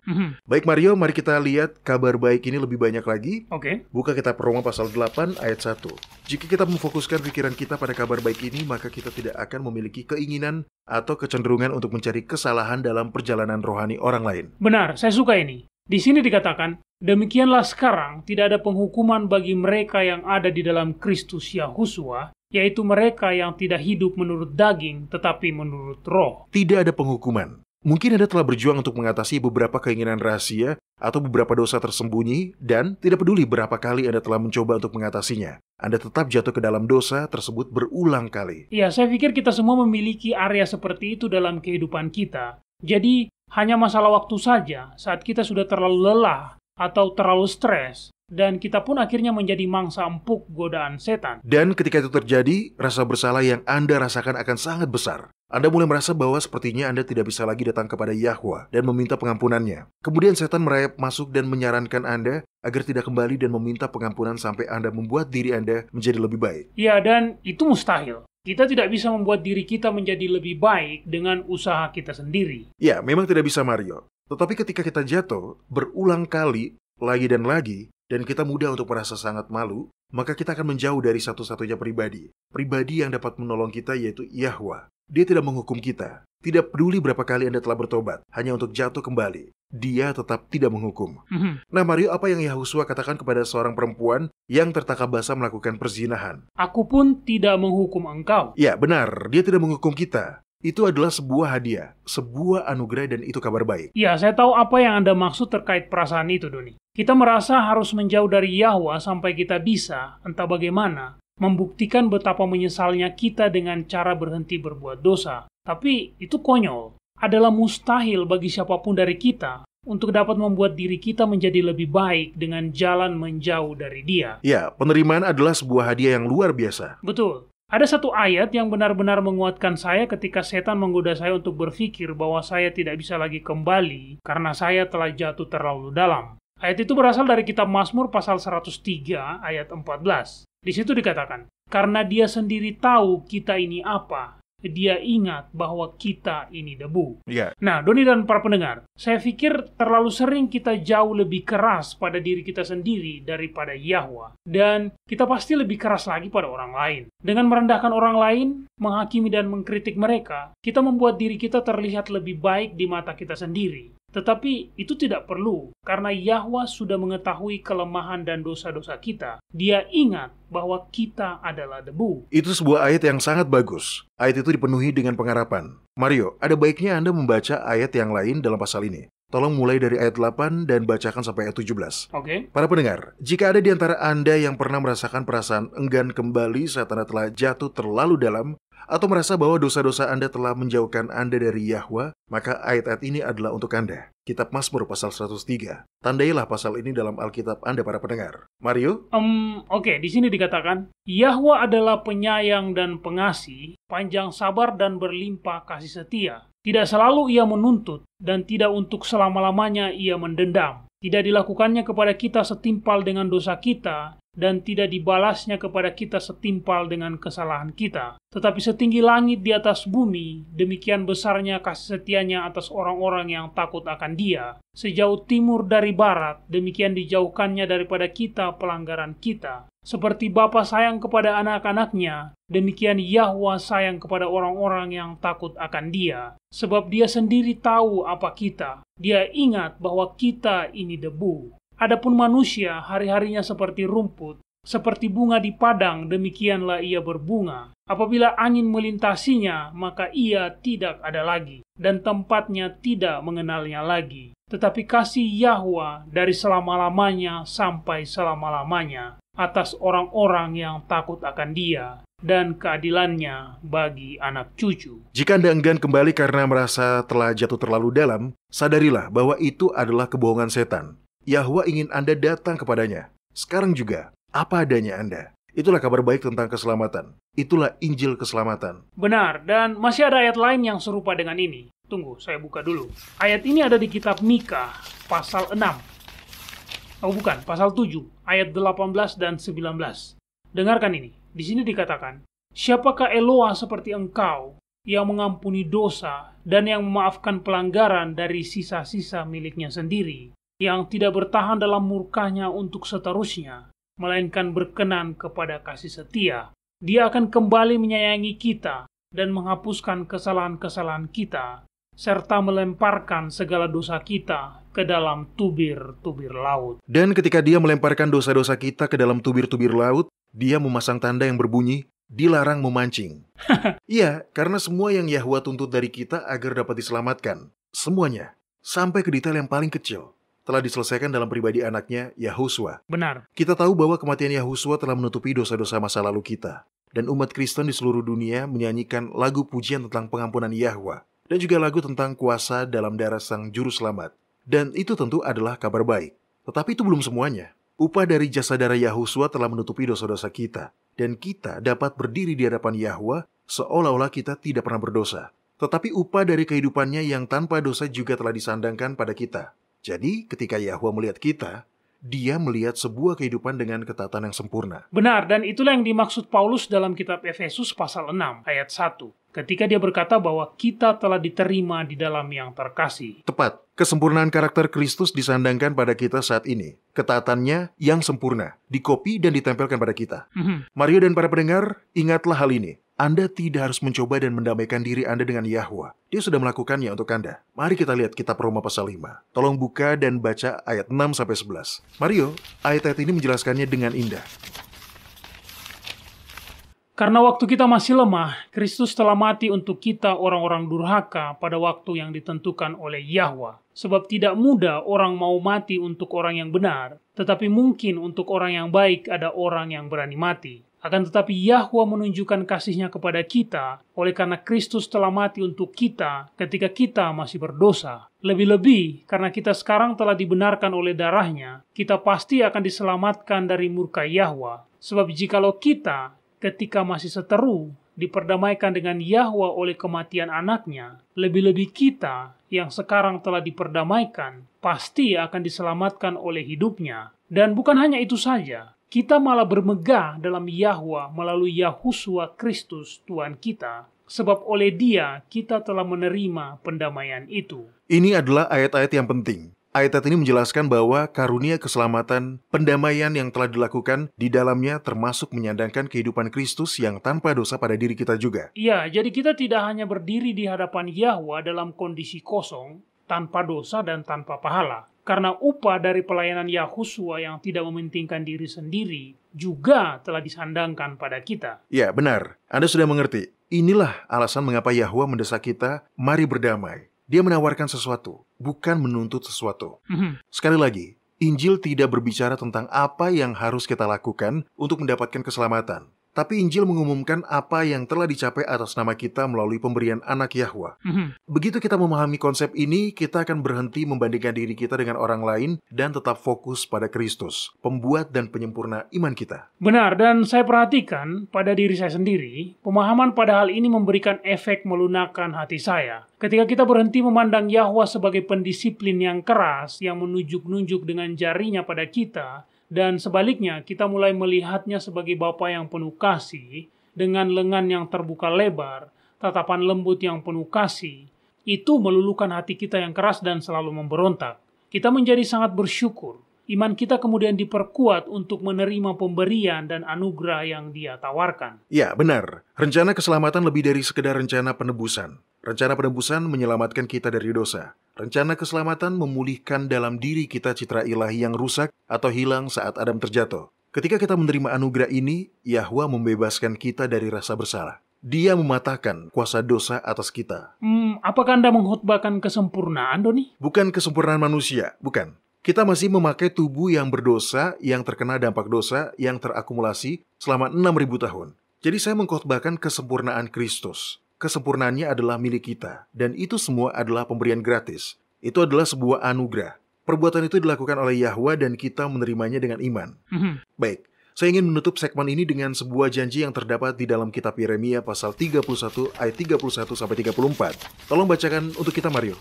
Baik Mario, mari kita lihat kabar baik ini lebih banyak lagi. Buka kitab Roma pasal 8 ayat 1. Jika kita memfokuskan pikiran kita pada kabar baik ini, maka kita tidak akan memiliki keinginan atau kecenderungan untuk mencari kesalahan dalam perjalanan rohani orang lain. Benar, saya suka ini. Di sini dikatakan, demikianlah sekarang tidak ada penghukuman bagi mereka yang ada di dalam Kristus Yahusua, yaitu mereka yang tidak hidup menurut daging, tetapi menurut roh. Tidak ada penghukuman. Mungkin Anda telah berjuang untuk mengatasi beberapa keinginan rahasia atau beberapa dosa tersembunyi dan tidak peduli berapa kali Anda telah mencoba untuk mengatasinya. Anda tetap jatuh ke dalam dosa tersebut berulang kali. Ya, saya pikir kita semua memiliki area seperti itu dalam kehidupan kita. Jadi, hanya masalah waktu saja saat kita sudah terlalu lelah atau terlalu stres, dan kita pun akhirnya menjadi mangsa empuk godaan setan. Dan ketika itu terjadi, rasa bersalah yang Anda rasakan akan sangat besar. Anda mulai merasa bahwa sepertinya Anda tidak bisa lagi datang kepada Yahwa dan meminta pengampunannya. Kemudian setan merayap masuk dan menyarankan Anda agar tidak kembali dan meminta pengampunan sampai Anda membuat diri Anda menjadi lebih baik. Ya, dan itu mustahil. Kita tidak bisa membuat diri kita menjadi lebih baik dengan usaha kita sendiri. Ya, memang tidak bisa Mario. Tetapi ketika kita jatuh berulang kali, lagi dan kita mudah untuk merasa sangat malu, maka kita akan menjauh dari satu-satunya pribadi. Pribadi yang dapat menolong kita yaitu Yahwa. Dia tidak menghukum kita. Tidak peduli berapa kali Anda telah bertobat, hanya untuk jatuh kembali. Dia tetap tidak menghukum. Nah Mario, apa yang Yahusua katakan kepada seorang perempuan yang tertangkap basah melakukan perzinahan? Aku pun tidak menghukum engkau. Ya benar, dia tidak menghukum kita. Itu adalah sebuah hadiah, sebuah anugerah, dan itu kabar baik. Ya, saya tahu apa yang Anda maksud terkait perasaan itu, Doni. Kita merasa harus menjauh dari Yahwa sampai kita bisa, entah bagaimana, membuktikan betapa menyesalnya kita dengan cara berhenti berbuat dosa. Tapi itu konyol. Adalah mustahil bagi siapapun dari kita untuk dapat membuat diri kita menjadi lebih baik dengan jalan menjauh dari Dia. Ya, penerimaan adalah sebuah hadiah yang luar biasa. Betul. Ada satu ayat yang benar-benar menguatkan saya ketika setan menggoda saya untuk berpikir bahwa saya tidak bisa lagi kembali karena saya telah jatuh terlalu dalam. Ayat itu berasal dari kitab Mazmur pasal 103 ayat 14. Di situ dikatakan, karena Dia sendiri tahu kita ini apa, Dia ingat bahwa kita ini debu. Nah, Doni dan para pendengar, saya pikir terlalu sering kita jauh lebih keras pada diri kita sendiri daripada Yahwa. Dan kita pasti lebih keras lagi pada orang lain. Dengan merendahkan orang lain, menghakimi dan mengkritik mereka, kita membuat diri kita terlihat lebih baik di mata kita sendiri. Tetapi itu tidak perlu, karena Yahwa sudah mengetahui kelemahan dan dosa-dosa kita. Dia ingat bahwa kita adalah debu. Itu sebuah ayat yang sangat bagus. Ayat itu dipenuhi dengan pengharapan. Mario, ada baiknya Anda membaca ayat yang lain dalam pasal ini. Tolong mulai dari ayat 8 dan bacakan sampai ayat 17. Para pendengar, jika ada di antara Anda yang pernah merasakan perasaan enggan kembali saat Anda telah jatuh terlalu dalam, atau merasa bahwa dosa-dosa Anda telah menjauhkan Anda dari Yahwa, maka ayat-ayat ini adalah untuk Anda. Kitab Mazmur pasal 103. Tandailah pasal ini dalam Alkitab Anda para pendengar. Mario? Di sini dikatakan, Yahwa adalah penyayang dan pengasih, panjang sabar dan berlimpah kasih setia. Tidak selalu Ia menuntut, dan tidak untuk selama-lamanya Ia mendendam. Tidak dilakukannya kepada kita setimpal dengan dosa kita, dan tidak dibalasnya kepada kita setimpal dengan kesalahan kita. Tetapi setinggi langit di atas bumi, demikian besarnya kasih setianya atas orang-orang yang takut akan Dia. Sejauh timur dari barat, demikian dijauhkannya daripada kita pelanggaran kita. Seperti Bapa sayang kepada anak-anaknya, demikian Yahwa sayang kepada orang-orang yang takut akan Dia. Sebab Dia sendiri tahu apa kita. Dia ingat bahwa kita ini debu. Adapun manusia hari-harinya seperti rumput, seperti bunga di padang, demikianlah ia berbunga. Apabila angin melintasinya, maka ia tidak ada lagi, dan tempatnya tidak mengenalnya lagi. Tetapi kasih Yahwa dari selama-lamanya sampai selama-lamanya atas orang-orang yang takut akan Dia, dan keadilannya bagi anak cucu. Jika Anda enggan kembali karena merasa telah jatuh terlalu dalam, sadarilah bahwa itu adalah kebohongan setan. Yahwa ingin Anda datang kepadanya. Sekarang juga, apa adanya Anda. Itulah kabar baik tentang keselamatan. Itulah Injil keselamatan. Benar, dan masih ada ayat lain yang serupa dengan ini. Tunggu, saya buka dulu. Ayat ini ada di kitab Mika, pasal 6. bukan, pasal 7, ayat 18 dan 19. Dengarkan ini. Di sini dikatakan, siapakah Eloa seperti engkau, yang mengampuni dosa dan yang memaafkan pelanggaran dari sisa-sisa miliknya sendiri, yang tidak bertahan dalam murkanya untuk seterusnya, melainkan berkenan kepada kasih setia. Dia akan kembali menyayangi kita dan menghapuskan kesalahan-kesalahan kita, serta melemparkan segala dosa kita ke dalam tubir-tubir laut. Dan ketika dia melemparkan dosa-dosa kita ke dalam tubir-tubir laut, dia memasang tanda yang berbunyi, dilarang memancing. Iya, karena semua yang Yahwa tuntut dari kita agar dapat diselamatkan, semuanya, sampai ke detail yang paling kecil, telah diselesaikan dalam pribadi anaknya, Yahuswa. Benar. Kita tahu bahwa kematian Yahuswa telah menutupi dosa-dosa masa lalu kita. Dan umat Kristen di seluruh dunia menyanyikan lagu pujian tentang pengampunan Yahwa. Dan juga lagu tentang kuasa dalam darah Sang Juru Selamat. Dan itu tentu adalah kabar baik. Tetapi itu belum semuanya. Upah dari jasa darah Yahuswa telah menutupi dosa-dosa kita. Dan kita dapat berdiri di hadapan Yahwa seolah-olah kita tidak pernah berdosa. Tetapi upah dari kehidupannya yang tanpa dosa juga telah disandangkan pada kita. Jadi ketika Yahwa melihat kita, dia melihat sebuah kehidupan dengan ketatan yang sempurna. Benar, dan itulah yang dimaksud Paulus dalam kitab Efesus pasal 6 ayat 1. Ketika dia berkata bahwa kita telah diterima di dalam yang terkasih. Tepat, kesempurnaan karakter Kristus disandangkan pada kita saat ini. Ketaatannya yang sempurna, dikopi dan ditempelkan pada kita. Mario dan para pendengar, ingatlah hal ini. Anda tidak harus mencoba dan mendamaikan diri Anda dengan Yahwa. Dia sudah melakukannya untuk Anda. Mari kita lihat kitab Roma pasal 5. Tolong buka dan baca ayat 6-11. Mario, ayat-ayat ini menjelaskannya dengan indah. Karena waktu kita masih lemah, Kristus telah mati untuk kita orang-orang durhaka pada waktu yang ditentukan oleh Yahwa. Sebab tidak mudah orang mau mati untuk orang yang benar, tetapi mungkin untuk orang yang baik ada orang yang berani mati. Akan tetapi Yahwa menunjukkan kasih-Nya kepada kita, oleh karena Kristus telah mati untuk kita ketika kita masih berdosa. Lebih-lebih, karena kita sekarang telah dibenarkan oleh darah-Nya, kita pasti akan diselamatkan dari murka Yahwa. Sebab jikalau kita, ketika masih seteru, diperdamaikan dengan Yahwa oleh kematian anaknya, lebih-lebih kita yang sekarang telah diperdamaikan, pasti akan diselamatkan oleh hidupnya. Dan bukan hanya itu saja, kita malah bermegah dalam Yahwa melalui Yahuswa Kristus Tuhan kita, sebab oleh Dia kita telah menerima pendamaian itu. Ini adalah ayat-ayat yang penting. Ayat-ayat ini menjelaskan bahwa karunia keselamatan, pendamaian yang telah dilakukan di dalamnya termasuk menyandangkan kehidupan Kristus yang tanpa dosa pada diri kita juga. Iya, jadi kita tidak hanya berdiri di hadapan Yahwa dalam kondisi kosong, tanpa dosa dan tanpa pahala. Karena upah dari pelayanan Yahuswa yang tidak mementingkan diri sendiri juga telah disandangkan pada kita. Ya, benar. Anda sudah mengerti. Inilah alasan mengapa Yahwa mendesak kita, mari berdamai. Dia menawarkan sesuatu, bukan menuntut sesuatu. Sekali lagi, Injil tidak berbicara tentang apa yang harus kita lakukan untuk mendapatkan keselamatan. Tapi Injil mengumumkan apa yang telah dicapai atas nama kita melalui pemberian anak Yahwa. Begitu kita memahami konsep ini, kita akan berhenti membandingkan diri kita dengan orang lain dan tetap fokus pada Kristus, pembuat dan penyempurna iman kita. Benar, dan saya perhatikan pada diri saya sendiri, pemahaman pada hal ini memberikan efek melunakkan hati saya. Ketika kita berhenti memandang Yahwa sebagai pendisiplin yang keras, yang menunjuk-nunjuk dengan jarinya pada kita, dan sebaliknya, kita mulai melihatnya sebagai Bapa yang penuh kasih, dengan lengan yang terbuka lebar, tatapan lembut yang penuh kasih. Itu meluluhkan hati kita yang keras dan selalu memberontak. Kita menjadi sangat bersyukur. Iman kita kemudian diperkuat untuk menerima pemberian dan anugerah yang Dia tawarkan. Ya, benar. Rencana keselamatan lebih dari sekedar rencana penebusan. Rencana penebusan menyelamatkan kita dari dosa. Rencana keselamatan memulihkan dalam diri kita citra ilahi yang rusak atau hilang saat Adam terjatuh. Ketika kita menerima anugerah ini, Yahwa membebaskan kita dari rasa bersalah. Dia mematahkan kuasa dosa atas kita. Apakah Anda mengkhotbahkan kesempurnaan, Doni? Bukan kesempurnaan manusia, bukan. Kita masih memakai tubuh yang berdosa, yang terkena dampak dosa, yang terakumulasi selama 6.000 tahun. Jadi saya mengkhotbahkan kesempurnaan Kristus. Kesempurnaannya adalah milik kita, dan itu semua adalah pemberian gratis. Itu adalah sebuah anugerah. Perbuatan itu dilakukan oleh Yahwa dan kita menerimanya dengan iman. Baik, saya ingin menutup segmen ini dengan sebuah janji yang terdapat di dalam kitab Yeremia pasal 31 ayat 31-34. Tolong bacakan untuk kita, Mario.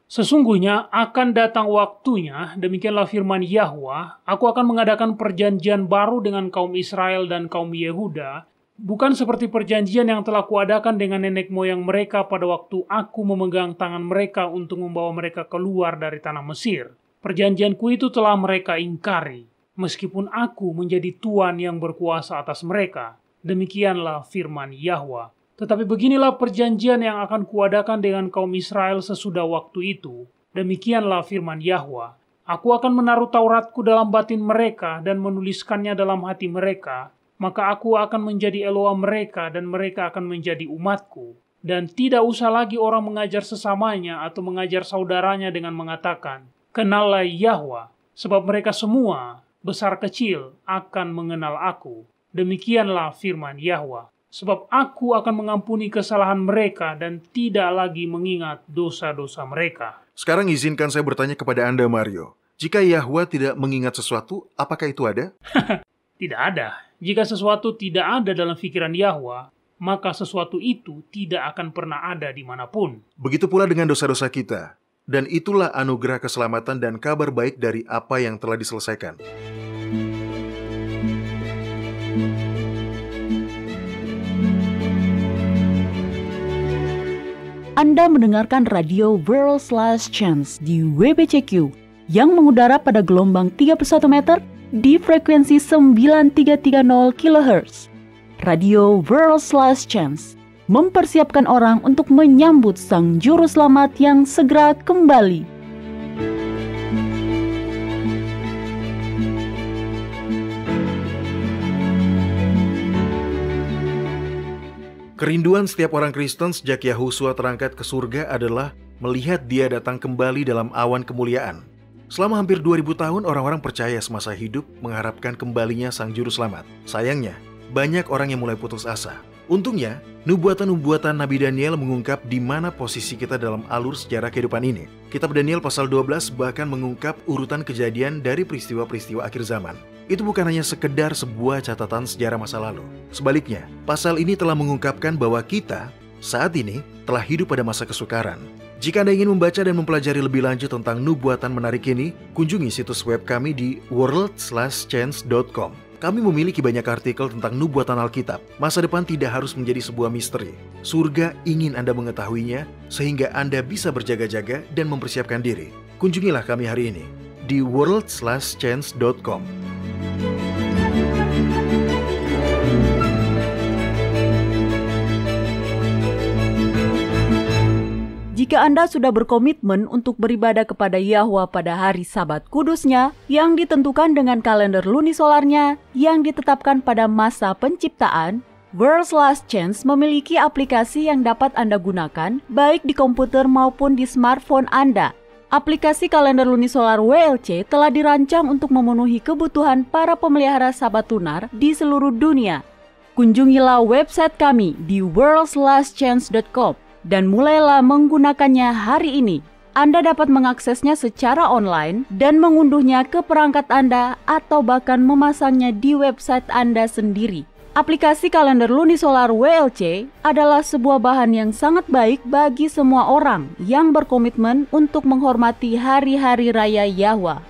Sesungguhnya akan datang waktunya, demikianlah firman Yahwa, aku akan mengadakan perjanjian baru dengan kaum Israel dan kaum Yehuda, bukan seperti perjanjian yang telah kuadakan dengan nenek moyang mereka pada waktu aku memegang tangan mereka untuk membawa mereka keluar dari tanah Mesir. Perjanjianku itu telah mereka ingkari, meskipun aku menjadi Tuhan yang berkuasa atas mereka. Demikianlah firman Yahwa. Tetapi beginilah perjanjian yang akan kuadakan dengan kaum Israel sesudah waktu itu. Demikianlah firman Yahwa. Aku akan menaruh Tauratku dalam batin mereka dan menuliskannya dalam hati mereka. Maka aku akan menjadi Eloa mereka dan mereka akan menjadi umatku. Dan tidak usah lagi orang mengajar sesamanya atau mengajar saudaranya dengan mengatakan, kenallah Yahwa, sebab mereka semua, besar kecil, akan mengenal aku. Demikianlah firman Yahwa. Sebab aku akan mengampuni kesalahan mereka dan tidak lagi mengingat dosa-dosa mereka. Sekarang izinkan saya bertanya kepada Anda, Mario. Jika Yahwa tidak mengingat sesuatu, apakah itu ada? Tidak ada. Jika sesuatu tidak ada dalam pikiran Yahwa, maka sesuatu itu tidak akan pernah ada dimanapun. Begitu pula dengan dosa-dosa kita. Dan itulah anugerah keselamatan dan kabar baik dari apa yang telah diselesaikan. Anda mendengarkan radio World's Last Chance di WBCQ yang mengudara pada gelombang 31 meter di frekuensi 9330 kHz. Radio World's Last Chance mempersiapkan orang untuk menyambut Sang Juru Selamat yang segera kembali. Kerinduan setiap orang Kristen sejak Yahusua terangkat ke surga adalah melihat dia datang kembali dalam awan kemuliaan. Selama hampir 2000 tahun, orang-orang percaya semasa hidup mengharapkan kembalinya Sang Juru Selamat. Sayangnya, banyak orang yang mulai putus asa. Untungnya, nubuatan-nubuatan Nabi Daniel mengungkap di mana posisi kita dalam alur sejarah kehidupan ini. Kitab Daniel pasal 12 bahkan mengungkap urutan kejadian dari peristiwa-peristiwa akhir zaman. Itu bukan hanya sekedar sebuah catatan sejarah masa lalu. Sebaliknya, pasal ini telah mengungkapkan bahwa kita saat ini telah hidup pada masa kesukaran. Jika Anda ingin membaca dan mempelajari lebih lanjut tentang nubuatan menarik ini, kunjungi situs web kami di worldslastchance.com. Kami memiliki banyak artikel tentang nubuatan Alkitab. Masa depan tidak harus menjadi sebuah misteri. Surga ingin Anda mengetahuinya, sehingga Anda bisa berjaga-jaga dan mempersiapkan diri. Kunjungilah kami hari ini di worldslastchance.com. Jika Anda sudah berkomitmen untuk beribadah kepada Yahwa pada hari Sabat kudusnya yang ditentukan dengan kalender lunisolarnya yang ditetapkan pada masa penciptaan, World's Last Chance memiliki aplikasi yang dapat Anda gunakan baik di komputer maupun di smartphone Anda. Aplikasi kalender lunisolar WLC telah dirancang untuk memenuhi kebutuhan para pemelihara Sabat lunar di seluruh dunia. Kunjungilah website kami di worldslastchance.com. dan mulailah menggunakannya hari ini. Anda dapat mengaksesnya secara online dan mengunduhnya ke perangkat Anda atau bahkan memasangnya di website Anda sendiri. Aplikasi kalender lunisolar WLC adalah sebuah bahan yang sangat baik bagi semua orang yang berkomitmen untuk menghormati hari-hari raya Yahwa.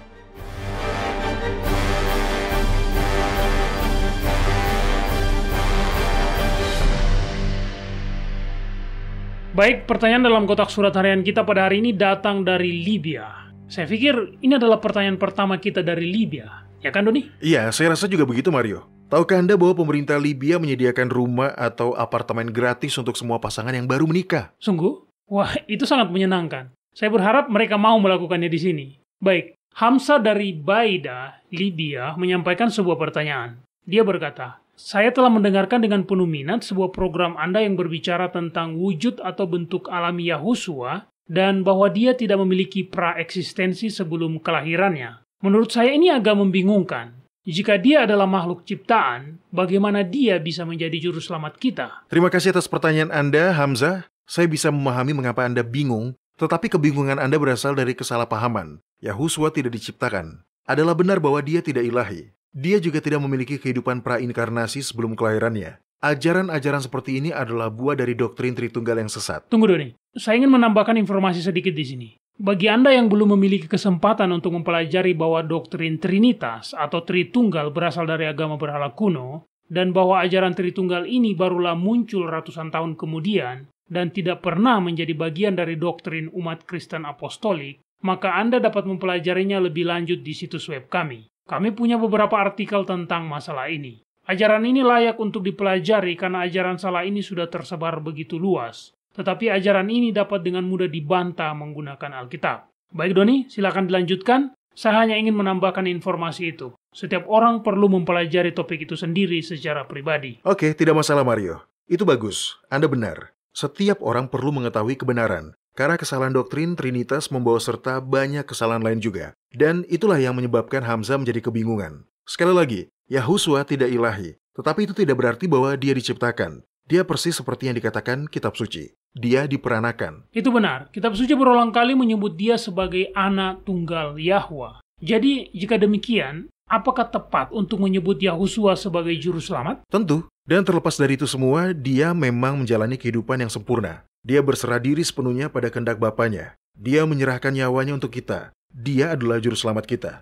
Baik, pertanyaan dalam kotak surat harian kita pada hari ini datang dari Libya. Saya pikir ini adalah pertanyaan pertama kita dari Libya. Ya kan, Doni? Iya, saya rasa juga begitu, Mario. Tahukah Anda bahwa pemerintah Libya menyediakan rumah atau apartemen gratis untuk semua pasangan yang baru menikah? Sungguh? Wah, itu sangat menyenangkan. Saya berharap mereka mau melakukannya di sini. Baik, Hamsa dari Baida, Libya, menyampaikan sebuah pertanyaan. Dia berkata, saya telah mendengarkan dengan penuh minat sebuah program Anda yang berbicara tentang wujud atau bentuk alami Yahusua dan bahwa dia tidak memiliki praeksistensi sebelum kelahirannya. Menurut saya ini agak membingungkan. Jika dia adalah makhluk ciptaan, bagaimana dia bisa menjadi juru selamat kita? Terima kasih atas pertanyaan Anda, Hamzah. Saya bisa memahami mengapa Anda bingung, tetapi kebingungan Anda berasal dari kesalahpahaman. Yahusua tidak diciptakan. Adalah benar bahwa dia tidak ilahi. Dia juga tidak memiliki kehidupan prainkarnasi sebelum kelahirannya. Ajaran-ajaran seperti ini adalah buah dari doktrin Tritunggal yang sesat. Tunggu, Doni. Saya ingin menambahkan informasi sedikit di sini. Bagi Anda yang belum memiliki kesempatan untuk mempelajari bahwa doktrin Trinitas atau Tritunggal berasal dari agama berhala kuno, dan bahwa ajaran Tritunggal ini barulah muncul ratusan tahun kemudian, dan tidak pernah menjadi bagian dari doktrin umat Kristen Apostolik, maka Anda dapat mempelajarinya lebih lanjut di situs web kami. Kami punya beberapa artikel tentang masalah ini. Ajaran ini layak untuk dipelajari karena ajaran salah ini sudah tersebar begitu luas. Tetapi ajaran ini dapat dengan mudah dibantah menggunakan Alkitab. Baik Doni, silakan dilanjutkan. Saya hanya ingin menambahkan informasi itu. Setiap orang perlu mempelajari topik itu sendiri secara pribadi. Oke, tidak masalah Mario. Itu bagus, Anda benar. Setiap orang perlu mengetahui kebenaran. Karena kesalahan doktrin Trinitas membawa serta banyak kesalahan lain juga. Dan itulah yang menyebabkan Hamzah menjadi kebingungan. Sekali lagi, Yahusua tidak ilahi. Tetapi itu tidak berarti bahwa dia diciptakan. Dia persis seperti yang dikatakan kitab suci. Dia diperanakan. Itu benar. Kitab suci berulang kali menyebut dia sebagai anak tunggal Yahwa. Jadi, jika demikian, apakah tepat untuk menyebut Yahusua sebagai juru selamat? Tentu. Dan terlepas dari itu semua, dia memang menjalani kehidupan yang sempurna. Dia berserah diri sepenuhnya pada kehendak Bapanya. Dia menyerahkan nyawanya untuk kita. Dia adalah juru selamat kita.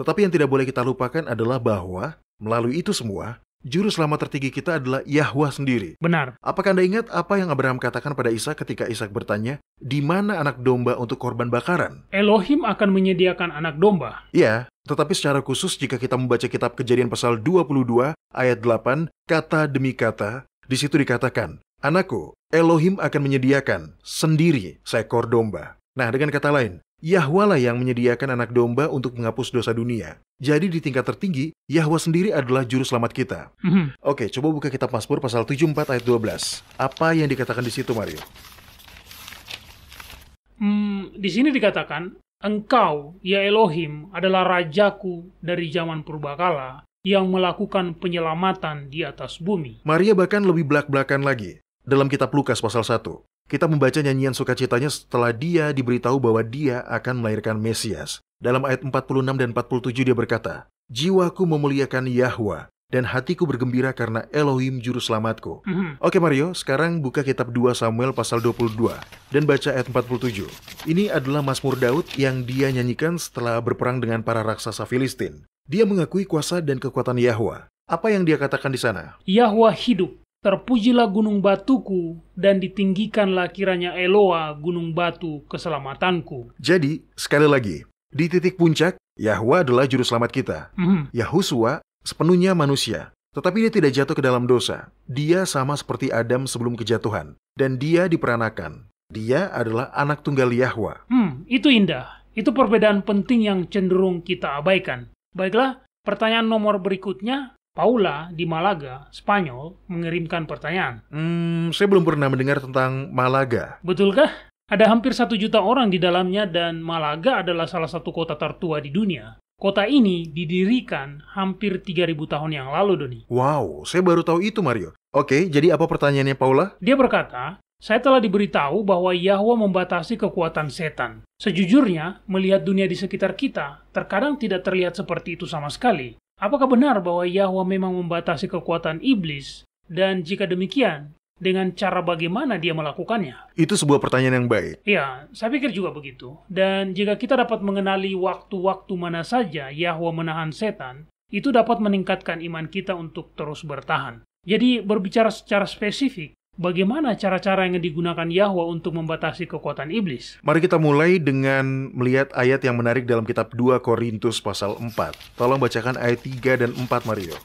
Tetapi yang tidak boleh kita lupakan adalah bahwa melalui itu semua, juru selamat tertinggi kita adalah Yahwa sendiri. Benar. Apakah Anda ingat apa yang Abraham katakan pada Ishak ketika Ishak bertanya, di mana anak domba untuk korban bakaran? Elohim akan menyediakan anak domba. Ya, tetapi secara khusus jika kita membaca kitab Kejadian pasal 22 ayat 8, kata demi kata, di situ dikatakan, anakku, Elohim akan menyediakan sendiri seekor domba. Nah, dengan kata lain, Yahwa lah yang menyediakan anak domba untuk menghapus dosa dunia. Jadi di tingkat tertinggi, Yahwa sendiri adalah juru selamat kita. Oke, coba buka kitab Mazmur pasal 74 ayat 12. Apa yang dikatakan di situ, Mario? Di sini dikatakan, Engkau, ya Elohim, adalah rajaku dari zaman purbakala yang melakukan penyelamatan di atas bumi. Maria bahkan lebih belak-belakan lagi. Dalam kitab Lukas pasal 1, kita membaca nyanyian sukacitanya setelah dia diberitahu bahwa dia akan melahirkan Mesias. Dalam ayat 46 dan 47 dia berkata, jiwaku memuliakan Yahwa, dan hatiku bergembira karena Elohim juru selamatku. Oke Mario, sekarang buka kitab 2 Samuel pasal 22, dan baca ayat 47. Ini adalah Mazmur Daud yang dia nyanyikan setelah berperang dengan para raksasa Filistin. Dia mengakui kuasa dan kekuatan Yahwa. Apa yang dia katakan di sana? Yahwa hidup. Terpujilah gunung batuku, dan ditinggikanlah kiranya Eloa gunung batu keselamatanku. Jadi, sekali lagi, di titik puncak, Yahwa adalah juru selamat kita. Yahusua sepenuhnya manusia, tetapi dia tidak jatuh ke dalam dosa. Dia sama seperti Adam sebelum kejatuhan, dan dia diperanakan. Dia adalah anak tunggal Yahwa. Itu indah. Itu perbedaan penting yang cenderung kita abaikan. Baiklah, pertanyaan nomor berikutnya. Paula di Malaga, Spanyol, mengirimkan pertanyaan. Saya belum pernah mendengar tentang Malaga. Betulkah? Ada hampir 1 juta orang di dalamnya dan Malaga adalah salah satu kota tertua di dunia. Kota ini didirikan hampir 3.000 tahun yang lalu, Doni. Wow, saya baru tahu itu, Mario. Oke, jadi apa pertanyaannya, Paula? Dia berkata, saya telah diberitahu bahwa Yahwa membatasi kekuatan setan. Sejujurnya, melihat dunia di sekitar kita, terkadang tidak terlihat seperti itu sama sekali. Apakah benar bahwa Yahwa memang membatasi kekuatan iblis? Dan jika demikian, dengan cara bagaimana dia melakukannya? Itu sebuah pertanyaan yang baik. Ya, saya pikir juga begitu. Dan jika kita dapat mengenali waktu-waktu mana saja Yahwa menahan setan, itu dapat meningkatkan iman kita untuk terus bertahan. Jadi, berbicara secara spesifik, bagaimana cara-cara yang digunakan Yahwa untuk membatasi kekuatan iblis? Mari kita mulai dengan melihat ayat yang menarik dalam kitab 2 Korintus pasal 4. Tolong bacakan ayat 3 dan 4, Mario.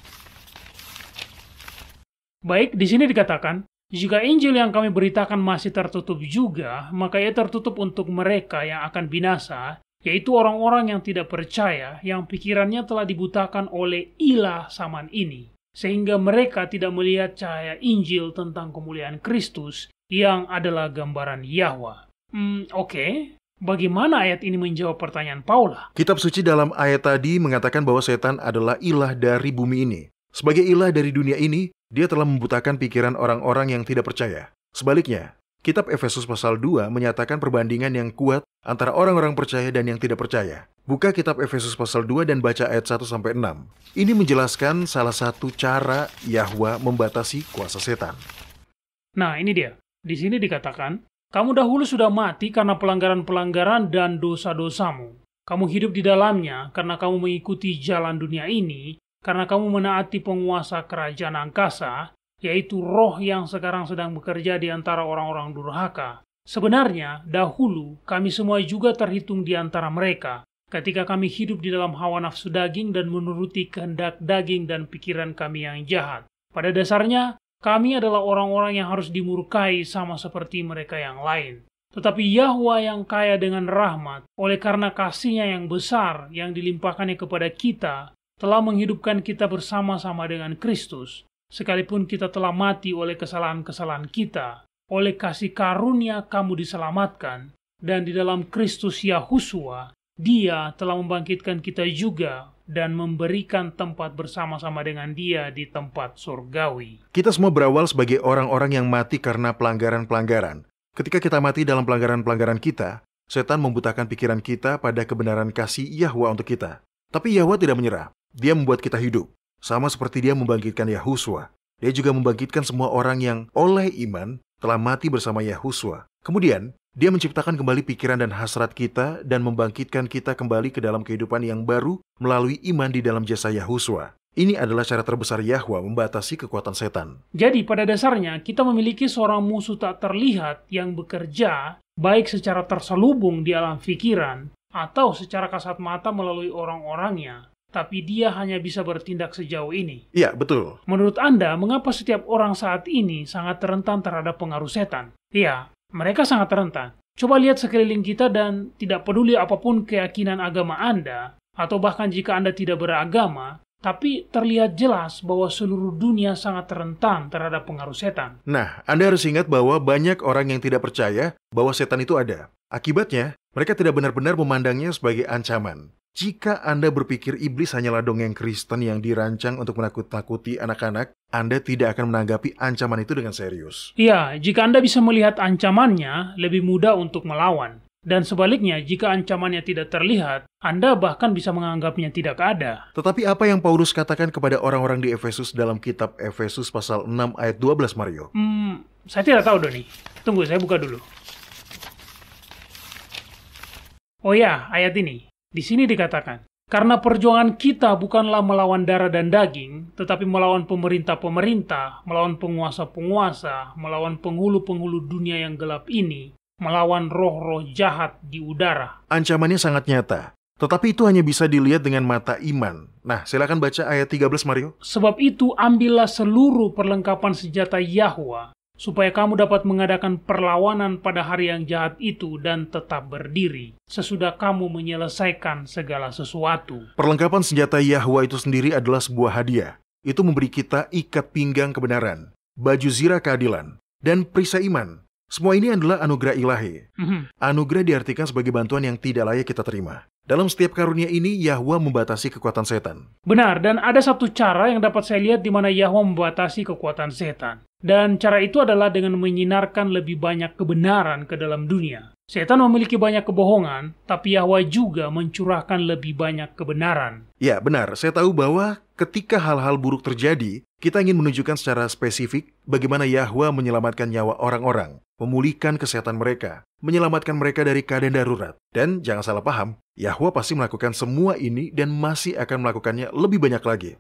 Baik, di sini dikatakan, jika Injil yang kami beritakan masih tertutup juga, maka ia tertutup untuk mereka yang akan binasa, yaitu orang-orang yang tidak percaya, yang pikirannya telah dibutakan oleh ilah zaman ini. Sehingga mereka tidak melihat cahaya Injil tentang kemuliaan Kristus yang adalah gambaran Yahwa. Oke. Bagaimana ayat ini menjawab pertanyaan Paula? Kitab suci dalam ayat tadi mengatakan bahwa setan adalah ilah dari bumi ini. Sebagai ilah dari dunia ini, dia telah membutakan pikiran orang-orang yang tidak percaya. Sebaliknya, kitab Efesus pasal 2 menyatakan perbandingan yang kuat antara orang-orang percaya dan yang tidak percaya. Buka kitab Efesus pasal 2 dan baca ayat 1-6. Ini menjelaskan salah satu cara Yahwa membatasi kuasa setan. Nah, ini dia. Di sini dikatakan, Kamu dahulu sudah mati karena pelanggaran-pelanggaran dan dosa-dosamu. Kamu hidup di dalamnya karena kamu mengikuti jalan dunia ini, karena kamu menaati penguasa kerajaan angkasa, yaitu roh yang sekarang sedang bekerja di antara orang-orang durhaka. Sebenarnya, dahulu kami semua juga terhitung di antara mereka, ketika kami hidup di dalam hawa nafsu daging dan menuruti kehendak daging dan pikiran kami yang jahat. Pada dasarnya, kami adalah orang-orang yang harus dimurkai sama seperti mereka yang lain. Tetapi Yahwa yang kaya dengan rahmat, oleh karena kasih-Nya yang besar yang dilimpahkannya kepada kita, telah menghidupkan kita bersama-sama dengan Kristus, sekalipun kita telah mati oleh kesalahan-kesalahan kita. Oleh kasih karunia kamu diselamatkan, dan di dalam Kristus Yahusua, Dia telah membangkitkan kita juga dan memberikan tempat bersama-sama dengan Dia di tempat surgawi. Kita semua berawal sebagai orang-orang yang mati karena pelanggaran-pelanggaran. Ketika kita mati dalam pelanggaran-pelanggaran kita, setan membutakan pikiran kita pada kebenaran kasih Yahwa untuk kita. Tapi Yahwa tidak menyerah. Dia membuat kita hidup. Sama seperti Dia membangkitkan Yahusua. Dia juga membangkitkan semua orang yang oleh iman telah mati bersama Yahusua. Kemudian, Dia menciptakan kembali pikiran dan hasrat kita dan membangkitkan kita kembali ke dalam kehidupan yang baru melalui iman di dalam jasa Yahusua. Ini adalah cara terbesar Yahwa membatasi kekuatan setan. Jadi pada dasarnya kita memiliki seorang musuh tak terlihat yang bekerja baik secara terselubung di alam pikiran atau secara kasat mata melalui orang-orangnya. Tapi dia hanya bisa bertindak sejauh ini. Iya, betul. Menurut Anda, mengapa setiap orang saat ini sangat rentan terhadap pengaruh setan? Iya, mereka sangat rentan. Coba lihat sekeliling kita dan tidak peduli apapun keyakinan agama Anda, atau bahkan jika Anda tidak beragama, tapi terlihat jelas bahwa seluruh dunia sangat rentan terhadap pengaruh setan. Nah, Anda harus ingat bahwa banyak orang yang tidak percaya bahwa setan itu ada. Akibatnya, mereka tidak benar-benar memandangnya sebagai ancaman. Jika Anda berpikir iblis hanyalah dongeng Kristen yang dirancang untuk menakut-nakuti anak-anak, Anda tidak akan menanggapi ancaman itu dengan serius. Iya, jika Anda bisa melihat ancamannya, lebih mudah untuk melawan. Dan sebaliknya, jika ancamannya tidak terlihat, Anda bahkan bisa menganggapnya tidak ada. Tetapi apa yang Paulus katakan kepada orang-orang di Efesus dalam kitab Efesus pasal 6 ayat 12, Mario? Saya tidak tahu, Doni. Tunggu, saya buka dulu. Oh ya, ayat ini. Di sini dikatakan, karena perjuangan kita bukanlah melawan darah dan daging, tetapi melawan pemerintah-pemerintah, melawan penguasa-penguasa, melawan penghulu-penghulu dunia yang gelap ini, melawan roh-roh jahat di udara. Ancamannya sangat nyata, tetapi itu hanya bisa dilihat dengan mata iman. Nah, silakan baca ayat 13, Mario. Sebab itu, ambillah seluruh perlengkapan senjata Yahwa, supaya kamu dapat mengadakan perlawanan pada hari yang jahat itu dan tetap berdiri, sesudah kamu menyelesaikan segala sesuatu. Perlengkapan senjata Yahwa itu sendiri adalah sebuah hadiah. Itu memberi kita ikat pinggang kebenaran, baju zirah keadilan, dan perisai iman. Semua ini adalah anugerah ilahi. Anugerah diartikan sebagai bantuan yang tidak layak kita terima. Dalam setiap karunia ini, Yahwa membatasi kekuatan setan. Benar, dan ada satu cara yang dapat saya lihat di mana Yahwa membatasi kekuatan setan. Dan cara itu adalah dengan menyinarkan lebih banyak kebenaran ke dalam dunia. Setan memiliki banyak kebohongan, tapi Yahwa juga mencurahkan lebih banyak kebenaran. Ya, benar. Saya tahu bahwa ketika hal-hal buruk terjadi, kita ingin menunjukkan secara spesifik bagaimana Yahwa menyelamatkan nyawa orang-orang, memulihkan kesehatan mereka, menyelamatkan mereka dari keadaan darurat. Dan jangan salah paham, Yahwa pasti melakukan semua ini dan masih akan melakukannya lebih banyak lagi.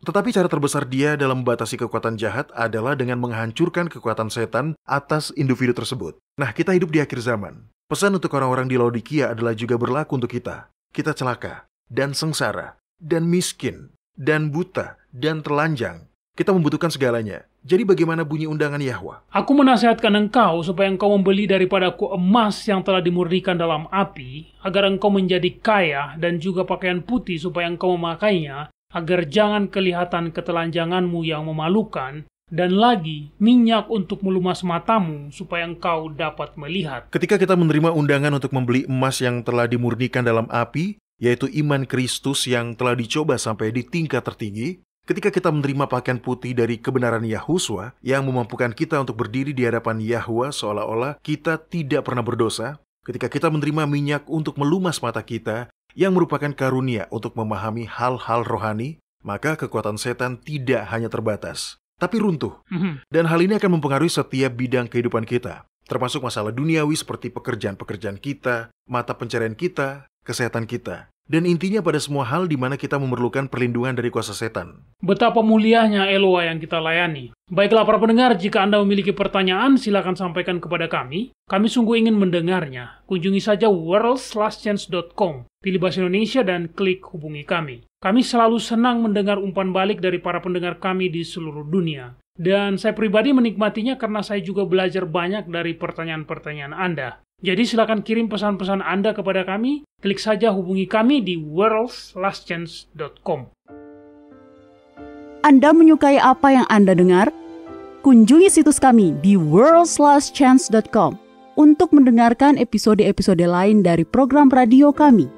Tetapi cara terbesar Dia dalam membatasi kekuatan jahat adalah dengan menghancurkan kekuatan setan atas individu tersebut. Nah, kita hidup di akhir zaman. Pesan untuk orang-orang di Laodikia adalah juga berlaku untuk kita. Kita celaka, dan sengsara, dan miskin, dan buta, dan telanjang. Kita membutuhkan segalanya. Jadi bagaimana bunyi undangan Yahwa? Aku menasihatkan engkau supaya engkau membeli daripadaku emas yang telah dimurnikan dalam api, agar engkau menjadi kaya, dan juga pakaian putih supaya engkau memakainya, agar jangan kelihatan ketelanjanganmu yang memalukan, dan lagi minyak untuk melumas matamu supaya engkau dapat melihat. Ketika kita menerima undangan untuk membeli emas yang telah dimurnikan dalam api, yaitu iman Kristus yang telah dicoba sampai di tingkat tertinggi, ketika kita menerima pakaian putih dari kebenaran Yahusua yang memampukan kita untuk berdiri di hadapan Yahwa seolah-olah kita tidak pernah berdosa, ketika kita menerima minyak untuk melumas mata kita yang merupakan karunia untuk memahami hal-hal rohani, maka kekuatan setan tidak hanya terbatas, tapi runtuh. Dan hal ini akan mempengaruhi setiap bidang kehidupan kita. termasuk masalah duniawi seperti pekerjaan-pekerjaan kita, mata pencarian kita, kesehatan kita. Dan intinya pada semua hal di mana kita memerlukan perlindungan dari kuasa setan. Betapa mulianya Eloa yang kita layani. Baiklah para pendengar, jika Anda memiliki pertanyaan, silakan sampaikan kepada kami. Kami sungguh ingin mendengarnya. Kunjungi saja worldslastchance.com, pilih bahasa Indonesia dan klik hubungi kami. Kami selalu senang mendengar umpan balik dari para pendengar kami di seluruh dunia. Dan saya pribadi menikmatinya karena saya juga belajar banyak dari pertanyaan-pertanyaan Anda. Jadi silakan kirim pesan-pesan Anda kepada kami, klik saja hubungi kami di worldslastchance.com. Anda menyukai apa yang Anda dengar? Kunjungi situs kami di worldslastchance.com untuk mendengarkan episode-episode lain dari program radio kami.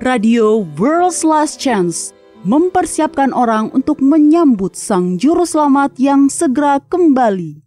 Radio World's Last Chance mempersiapkan orang untuk menyambut Sang Juru Selamat yang segera kembali.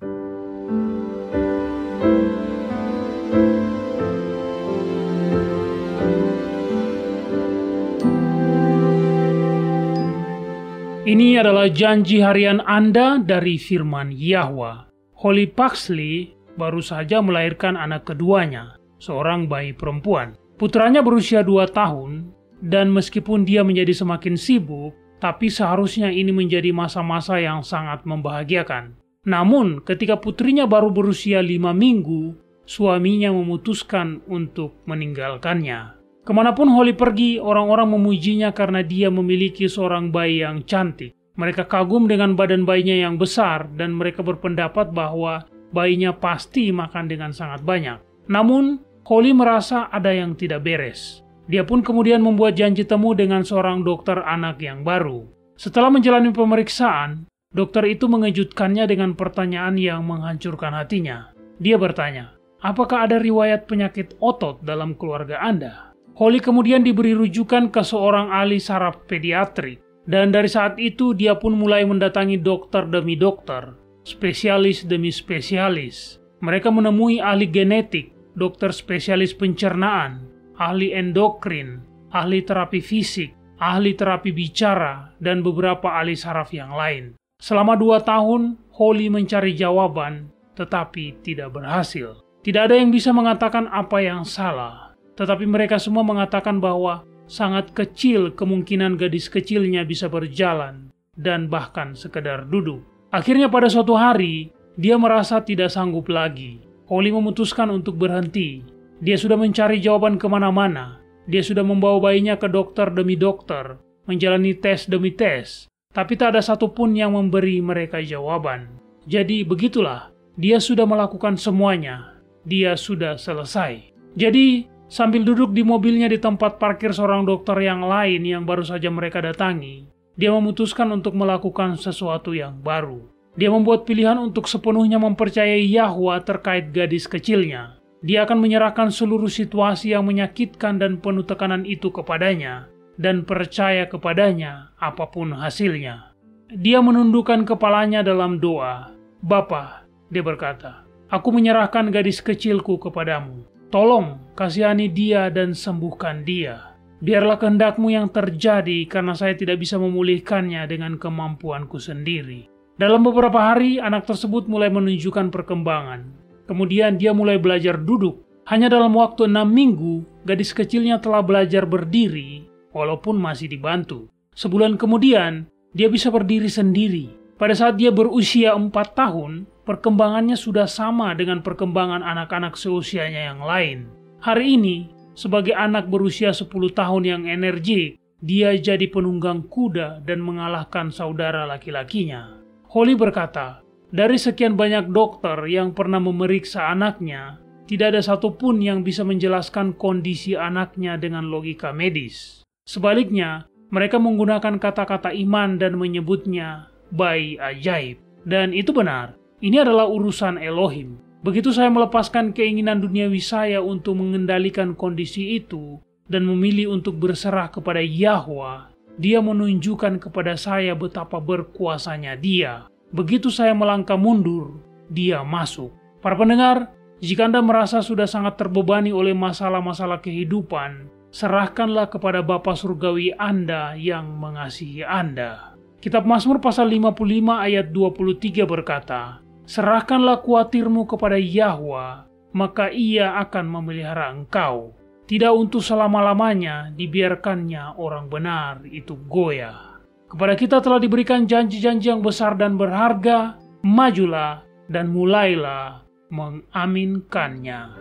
Ini adalah janji harian Anda dari firman Yahwa. Holly Paxley baru saja melahirkan anak keduanya, seorang bayi perempuan. Putranya berusia 2 tahun, dan meskipun dia menjadi semakin sibuk, tapi seharusnya ini menjadi masa-masa yang sangat membahagiakan. Namun, ketika putrinya baru berusia 5 minggu, suaminya memutuskan untuk meninggalkannya. Kemanapun Holly pergi, orang-orang memujinya karena dia memiliki seorang bayi yang cantik. Mereka kagum dengan badan bayinya yang besar dan mereka berpendapat bahwa bayinya pasti makan dengan sangat banyak. Namun, Holly merasa ada yang tidak beres. Dia pun kemudian membuat janji temu dengan seorang dokter anak yang baru. Setelah menjalani pemeriksaan, dokter itu mengejutkannya dengan pertanyaan yang menghancurkan hatinya. Dia bertanya, "Apakah ada riwayat penyakit otot dalam keluarga Anda?" Holly kemudian diberi rujukan ke seorang ahli saraf pediatrik, dan dari saat itu dia pun mulai mendatangi dokter demi dokter, spesialis demi spesialis. Mereka menemui ahli genetik, dokter spesialis pencernaan, ahli endokrin, ahli terapi fisik, ahli terapi bicara, dan beberapa ahli saraf yang lain. Selama 2 tahun, Holly mencari jawaban, tetapi tidak berhasil. Tidak ada yang bisa mengatakan apa yang salah. Tetapi mereka semua mengatakan bahwa sangat kecil kemungkinan gadis kecilnya bisa berjalan dan bahkan sekedar duduk. Akhirnya pada suatu hari, dia merasa tidak sanggup lagi. Holly memutuskan untuk berhenti. Dia sudah mencari jawaban kemana-mana. Dia sudah membawa bayinya ke dokter demi dokter, menjalani tes demi tes, tapi tak ada satupun yang memberi mereka jawaban. Jadi begitulah, dia sudah melakukan semuanya. Dia sudah selesai. Jadi, sambil duduk di mobilnya di tempat parkir seorang dokter yang lain yang baru saja mereka datangi, dia memutuskan untuk melakukan sesuatu yang baru. Dia membuat pilihan untuk sepenuhnya mempercayai Yahwa terkait gadis kecilnya. Dia akan menyerahkan seluruh situasi yang menyakitkan dan penuh tekanan itu kepadanya, dan percaya kepadanya apapun hasilnya. Dia menundukkan kepalanya dalam doa. "Bapa," dia berkata, "aku menyerahkan gadis kecilku kepadamu. Tolong kasihani dia dan sembuhkan dia. Biarlah kehendak-Mu yang terjadi karena saya tidak bisa memulihkannya dengan kemampuanku sendiri." Dalam beberapa hari, anak tersebut mulai menunjukkan perkembangan. Kemudian dia mulai belajar duduk. Hanya dalam waktu 6 minggu, gadis kecilnya telah belajar berdiri, walaupun masih dibantu. Sebulan kemudian, dia bisa berdiri sendiri. Pada saat dia berusia 4 tahun, perkembangannya sudah sama dengan perkembangan anak-anak seusianya yang lain. Hari ini, sebagai anak berusia 10 tahun yang energik, dia jadi penunggang kuda dan mengalahkan saudara laki-lakinya. Holly berkata, dari sekian banyak dokter yang pernah memeriksa anaknya, tidak ada satupun yang bisa menjelaskan kondisi anaknya dengan logika medis. Sebaliknya, mereka menggunakan kata-kata iman dan menyebutnya bayi ajaib. Dan itu benar. Ini adalah urusan Elohim. Begitu saya melepaskan keinginan duniawi saya untuk mengendalikan kondisi itu dan memilih untuk berserah kepada Yahwa, Dia menunjukkan kepada saya betapa berkuasanya Dia. Begitu saya melangkah mundur, Dia masuk. Para pendengar, jika Anda merasa sudah sangat terbebani oleh masalah-masalah kehidupan, serahkanlah kepada Bapa Surgawi Anda yang mengasihi Anda. Kitab Mazmur pasal 55 ayat 23 berkata, "Serahkanlah kuatirmu kepada Yahwa, maka Ia akan memelihara engkau. Tidak untuk selama-lamanya dibiarkannya orang benar itu goyah. Kepada kita telah diberikan janji-janji yang besar dan berharga. Majulah dan mulailah mengaminkannya.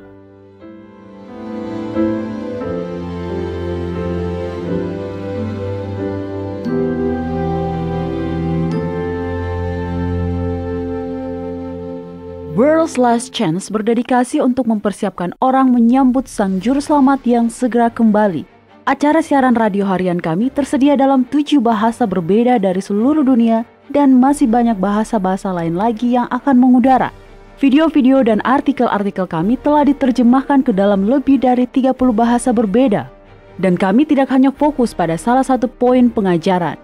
World's Last Chance berdedikasi untuk mempersiapkan orang menyambut Sang Juru Selamat yang segera kembali. Acara siaran radio harian kami tersedia dalam 7 bahasa berbeda dari seluruh dunia dan masih banyak bahasa-bahasa lain lagi yang akan mengudara. Video-video dan artikel-artikel kami telah diterjemahkan ke dalam lebih dari 30 bahasa berbeda. Dan kami tidak hanya fokus pada salah satu poin pengajaran.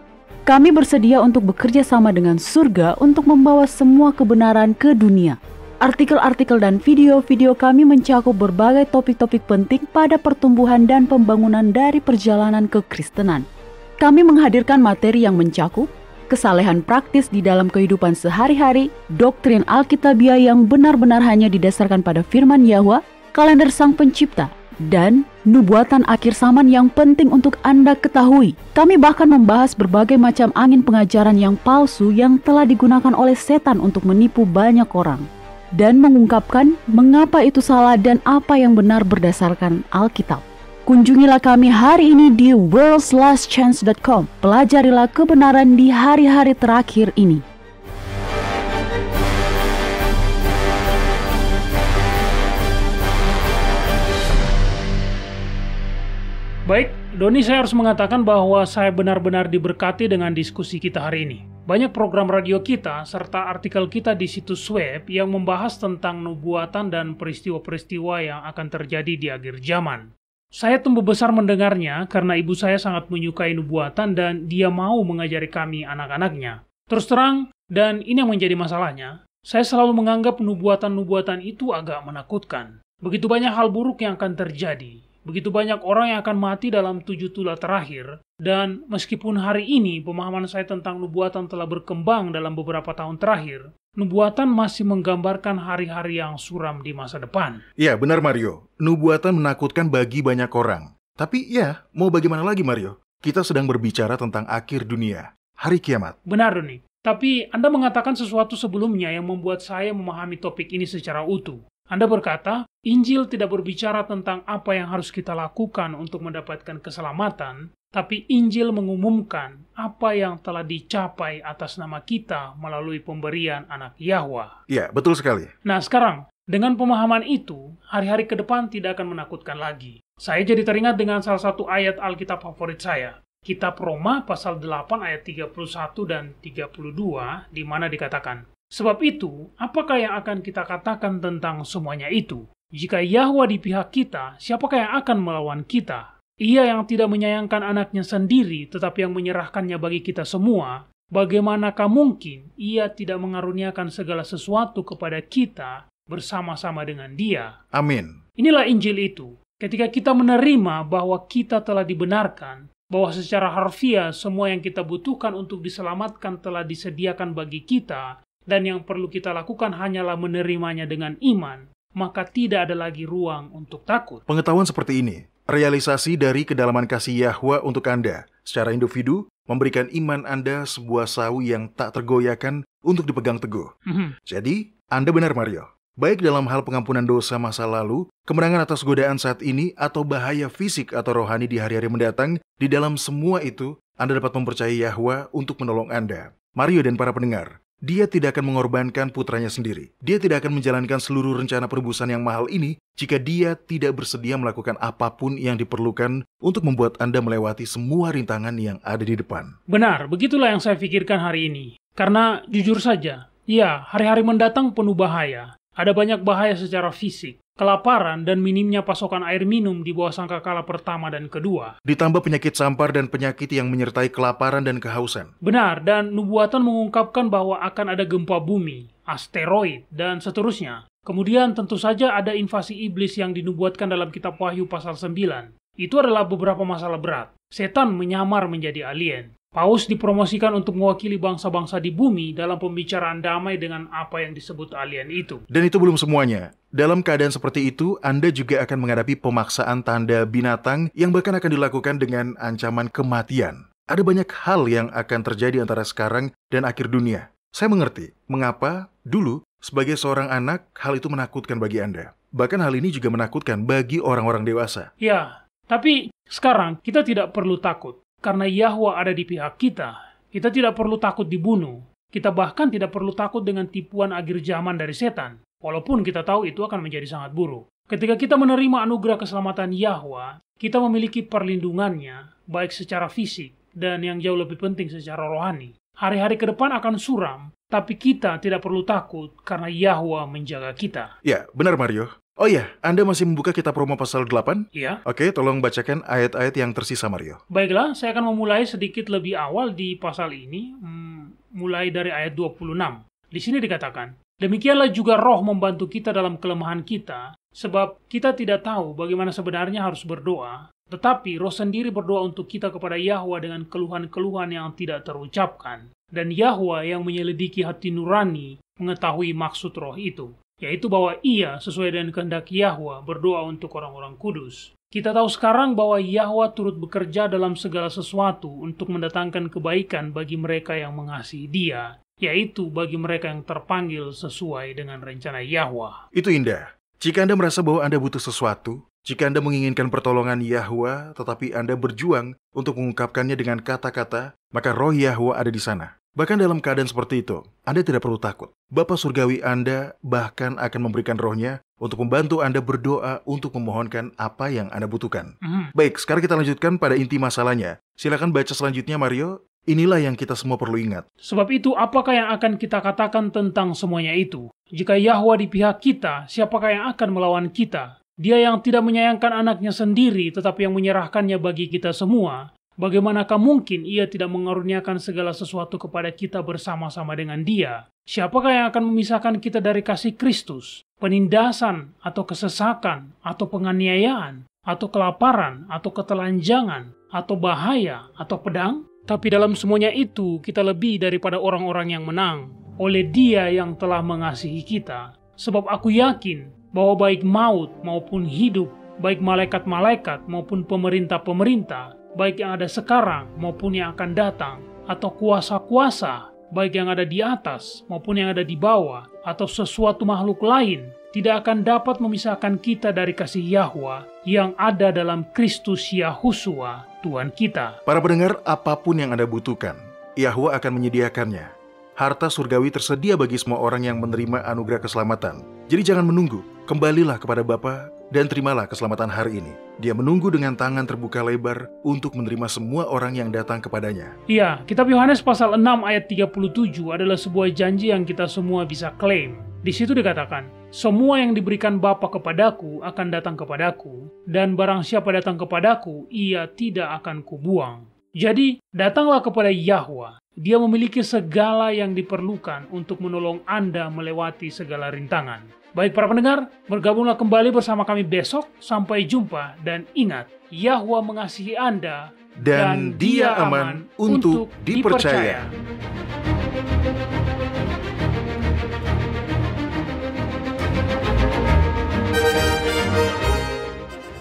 Kami bersedia untuk bekerja sama dengan surga untuk membawa semua kebenaran ke dunia. Artikel-artikel dan video-video kami mencakup berbagai topik-topik penting pada pertumbuhan dan pembangunan dari perjalanan kekristenan. Kami menghadirkan materi yang mencakup kesalehan praktis di dalam kehidupan sehari-hari, doktrin Alkitabiah yang benar-benar hanya didasarkan pada firman Yahwa, kalender Sang Pencipta, dan nubuatan akhir zaman yang penting untuk Anda ketahui. Kami bahkan membahas berbagai macam angin pengajaran yang palsu yang telah digunakan oleh setan untuk menipu banyak orang. Dan mengungkapkan mengapa itu salah dan apa yang benar berdasarkan Alkitab. Kunjungilah kami hari ini di worldslastchance.com. Pelajarilah kebenaran di hari-hari terakhir ini. Baik, Doni, saya harus mengatakan bahwa saya benar-benar diberkati dengan diskusi kita hari ini. Banyak program radio kita serta artikel kita di situs web yang membahas tentang nubuatan dan peristiwa-peristiwa yang akan terjadi di akhir zaman. Saya tumbuh besar mendengarnya karena ibu saya sangat menyukai nubuatan dan dia mau mengajari kami anak-anaknya. Terus terang, dan ini yang menjadi masalahnya, saya selalu menganggap nubuatan-nubuatan itu agak menakutkan. Begitu banyak hal buruk yang akan terjadi. Begitu banyak orang yang akan mati dalam 7 tula terakhir, dan meskipun hari ini pemahaman saya tentang nubuatan telah berkembang dalam beberapa tahun terakhir, nubuatan masih menggambarkan hari-hari yang suram di masa depan. Ya, benar Mario. Nubuatan menakutkan bagi banyak orang. Tapi ya, mau bagaimana lagi Mario? Kita sedang berbicara tentang akhir dunia, hari kiamat. Benar, Doni. Tapi Anda mengatakan sesuatu sebelumnya yang membuat saya memahami topik ini secara utuh. Anda berkata, Injil tidak berbicara tentang apa yang harus kita lakukan untuk mendapatkan keselamatan, tapi Injil mengumumkan apa yang telah dicapai atas nama kita melalui pemberian anak Yahwa. Ya, betul sekali. Nah sekarang, dengan pemahaman itu, hari-hari ke depan tidak akan menakutkan lagi. Saya jadi teringat dengan salah satu ayat Alkitab favorit saya. Kitab Roma pasal 8 ayat 31 dan 32, di mana dikatakan, sebab itu, apakah yang akan kita katakan tentang semuanya itu? Jika Yahwa di pihak kita, siapakah yang akan melawan kita? Ia yang tidak menyayangkan anaknya sendiri, tetapi yang menyerahkannya bagi kita semua, bagaimanakah mungkin ia tidak mengaruniakan segala sesuatu kepada kita bersama-sama dengan Dia? Amin. Inilah Injil itu. Ketika kita menerima bahwa kita telah dibenarkan, bahwa secara harfiah semua yang kita butuhkan untuk diselamatkan telah disediakan bagi kita, dan yang perlu kita lakukan hanyalah menerimanya dengan iman, maka tidak ada lagi ruang untuk takut. Pengetahuan seperti ini, realisasi dari kedalaman kasih Yahwa untuk Anda, secara individu, memberikan iman Anda sebuah sawi yang tak tergoyahkan untuk dipegang teguh. Jadi, Anda benar Mario. Baik dalam hal pengampunan dosa masa lalu, kemenangan atas godaan saat ini, atau bahaya fisik atau rohani di hari-hari mendatang, di dalam semua itu, Anda dapat mempercayai Yahwa untuk menolong Anda. Mario dan para pendengar, Dia tidak akan mengorbankan putranya sendiri. Dia tidak akan menjalankan seluruh rencana penebusan yang mahal ini jika Dia tidak bersedia melakukan apapun yang diperlukan untuk membuat Anda melewati semua rintangan yang ada di depan. Benar, begitulah yang saya pikirkan hari ini. Karena jujur saja, ya, hari-hari mendatang penuh bahaya. Ada banyak bahaya secara fisik, kelaparan dan minimnya pasokan air minum di bawah sangkakala pertama dan kedua. Ditambah penyakit sampar dan penyakit yang menyertai kelaparan dan kehausan. Benar, dan nubuatan mengungkapkan bahwa akan ada gempa bumi, asteroid, dan seterusnya. Kemudian tentu saja ada invasi iblis yang dinubuatkan dalam kitab Wahyu pasal 9. Itu adalah beberapa masalah berat. Setan menyamar menjadi alien. Paus dipromosikan untuk mewakili bangsa-bangsa di bumi dalam pembicaraan damai dengan apa yang disebut alien itu. Dan itu belum semuanya. Dalam keadaan seperti itu, Anda juga akan menghadapi pemaksaan tanda binatang yang bahkan akan dilakukan dengan ancaman kematian. Ada banyak hal yang akan terjadi antara sekarang dan akhir dunia. Saya mengerti mengapa dulu sebagai seorang anak hal itu menakutkan bagi Anda. Bahkan hal ini juga menakutkan bagi orang-orang dewasa. Ya, tapi sekarang kita tidak perlu takut. Karena Yahwa ada di pihak kita, kita tidak perlu takut dibunuh. Kita bahkan tidak perlu takut dengan tipuan akhir zaman dari setan. Walaupun kita tahu itu akan menjadi sangat buruk. Ketika kita menerima anugerah keselamatan Yahwa, kita memiliki perlindungannya, baik secara fisik dan yang jauh lebih penting secara rohani. Hari-hari ke depan akan suram, tapi kita tidak perlu takut karena Yahwa menjaga kita. Ya, benar Mario. Oh iya, Anda masih membuka kitab Roma pasal 8? Iya. Oke, tolong bacakan ayat-ayat yang tersisa, Mario. Baiklah, saya akan memulai sedikit lebih awal di pasal ini, mulai dari ayat 26. Di sini dikatakan, demikianlah juga Roh membantu kita dalam kelemahan kita, sebab kita tidak tahu bagaimana sebenarnya harus berdoa, tetapi Roh sendiri berdoa untuk kita kepada Yahwa dengan keluhan-keluhan yang tidak terucapkan. Dan Yahwa yang menyelidiki hati nurani mengetahui maksud Roh itu, yaitu bahwa ia sesuai dengan kehendak Yahwa berdoa untuk orang-orang kudus. Kita tahu sekarang bahwa Yahwa turut bekerja dalam segala sesuatu untuk mendatangkan kebaikan bagi mereka yang mengasihi Dia, yaitu bagi mereka yang terpanggil sesuai dengan rencana Yahwa. Itu indah. Jika Anda merasa bahwa Anda butuh sesuatu, jika Anda menginginkan pertolongan Yahwa, tetapi Anda berjuang untuk mengungkapkannya dengan kata-kata, maka Roh Yahwa ada di sana. Bahkan dalam keadaan seperti itu, Anda tidak perlu takut. Bapa Surgawi Anda bahkan akan memberikan Roh-Nya untuk membantu Anda berdoa untuk memohonkan apa yang Anda butuhkan. Baik, sekarang kita lanjutkan pada inti masalahnya. Silakan baca selanjutnya, Mario. Inilah yang kita semua perlu ingat. Sebab itu, apakah yang akan kita katakan tentang semuanya itu? Jika Yahwa di pihak kita, siapakah yang akan melawan kita? Dia yang tidak menyayangkan anaknya sendiri, tetapi yang menyerahkannya bagi kita semua. Bagaimanakah mungkin ia tidak mengaruniakan segala sesuatu kepada kita bersama-sama dengan Dia? Siapakah yang akan memisahkan kita dari kasih Kristus? Penindasan, atau kesesakan, atau penganiayaan, atau kelaparan, atau ketelanjangan, atau bahaya, atau pedang? Tapi dalam semuanya itu, kita lebih daripada orang-orang yang menang, oleh Dia yang telah mengasihi kita. Sebab aku yakin bahwa baik maut maupun hidup, baik malaikat-malaikat maupun pemerintah-pemerintah, baik yang ada sekarang maupun yang akan datang, atau kuasa-kuasa, baik yang ada di atas maupun yang ada di bawah, atau sesuatu makhluk lain, tidak akan dapat memisahkan kita dari kasih Yahwa yang ada dalam Kristus Yahusua, Tuhan kita. Para pendengar, apapun yang Anda butuhkan, Yahwa akan menyediakannya. Harta surgawi tersedia bagi semua orang yang menerima anugerah keselamatan. Jadi jangan menunggu, kembalilah kepada Bapa dan terimalah keselamatan hari ini. Dia menunggu dengan tangan terbuka lebar untuk menerima semua orang yang datang kepadanya. Iya, kitab Yohanes pasal 6 ayat 37 adalah sebuah janji yang kita semua bisa klaim. Di situ dikatakan, semua yang diberikan Bapa kepadaku akan datang kepadaku, dan barang siapa datang kepadaku, ia tidak akan kubuang. Jadi, datanglah kepada Yahwa. Dia memiliki segala yang diperlukan untuk menolong Anda melewati segala rintangan. Baik para pendengar, bergabunglah kembali bersama kami besok. Sampai jumpa dan ingat, Yahwa mengasihi Anda dan Dia aman untuk dipercaya.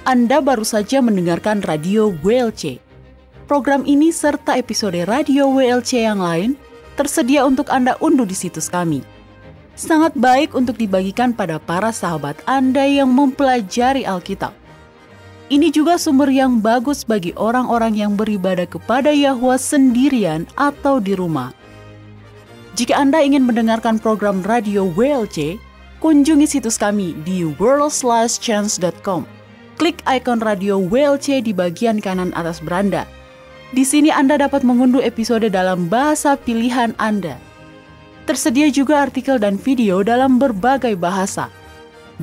Anda baru saja mendengarkan Radio WLC. Program ini serta episode Radio WLC yang lain tersedia untuk Anda unduh di situs kami. Sangat baik untuk dibagikan pada para sahabat Anda yang mempelajari Alkitab. Ini juga sumber yang bagus bagi orang-orang yang beribadah kepada Yahwa sendirian atau di rumah. Jika Anda ingin mendengarkan program Radio WLC, kunjungi situs kami di worldslastchance.com. Klik ikon Radio WLC di bagian kanan atas beranda. Di sini Anda dapat mengunduh episode dalam bahasa pilihan Anda. Tersedia juga artikel dan video dalam berbagai bahasa.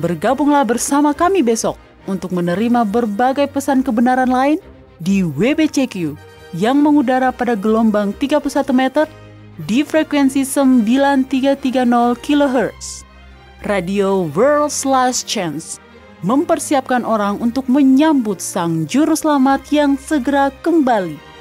Bergabunglah bersama kami besok untuk menerima berbagai pesan kebenaran lain di WBCQ yang mengudara pada gelombang 31 meter di frekuensi 9330 kHz. Radio World's Last Chance. mempersiapkan orang untuk menyambut sang juru selamat yang segera kembali.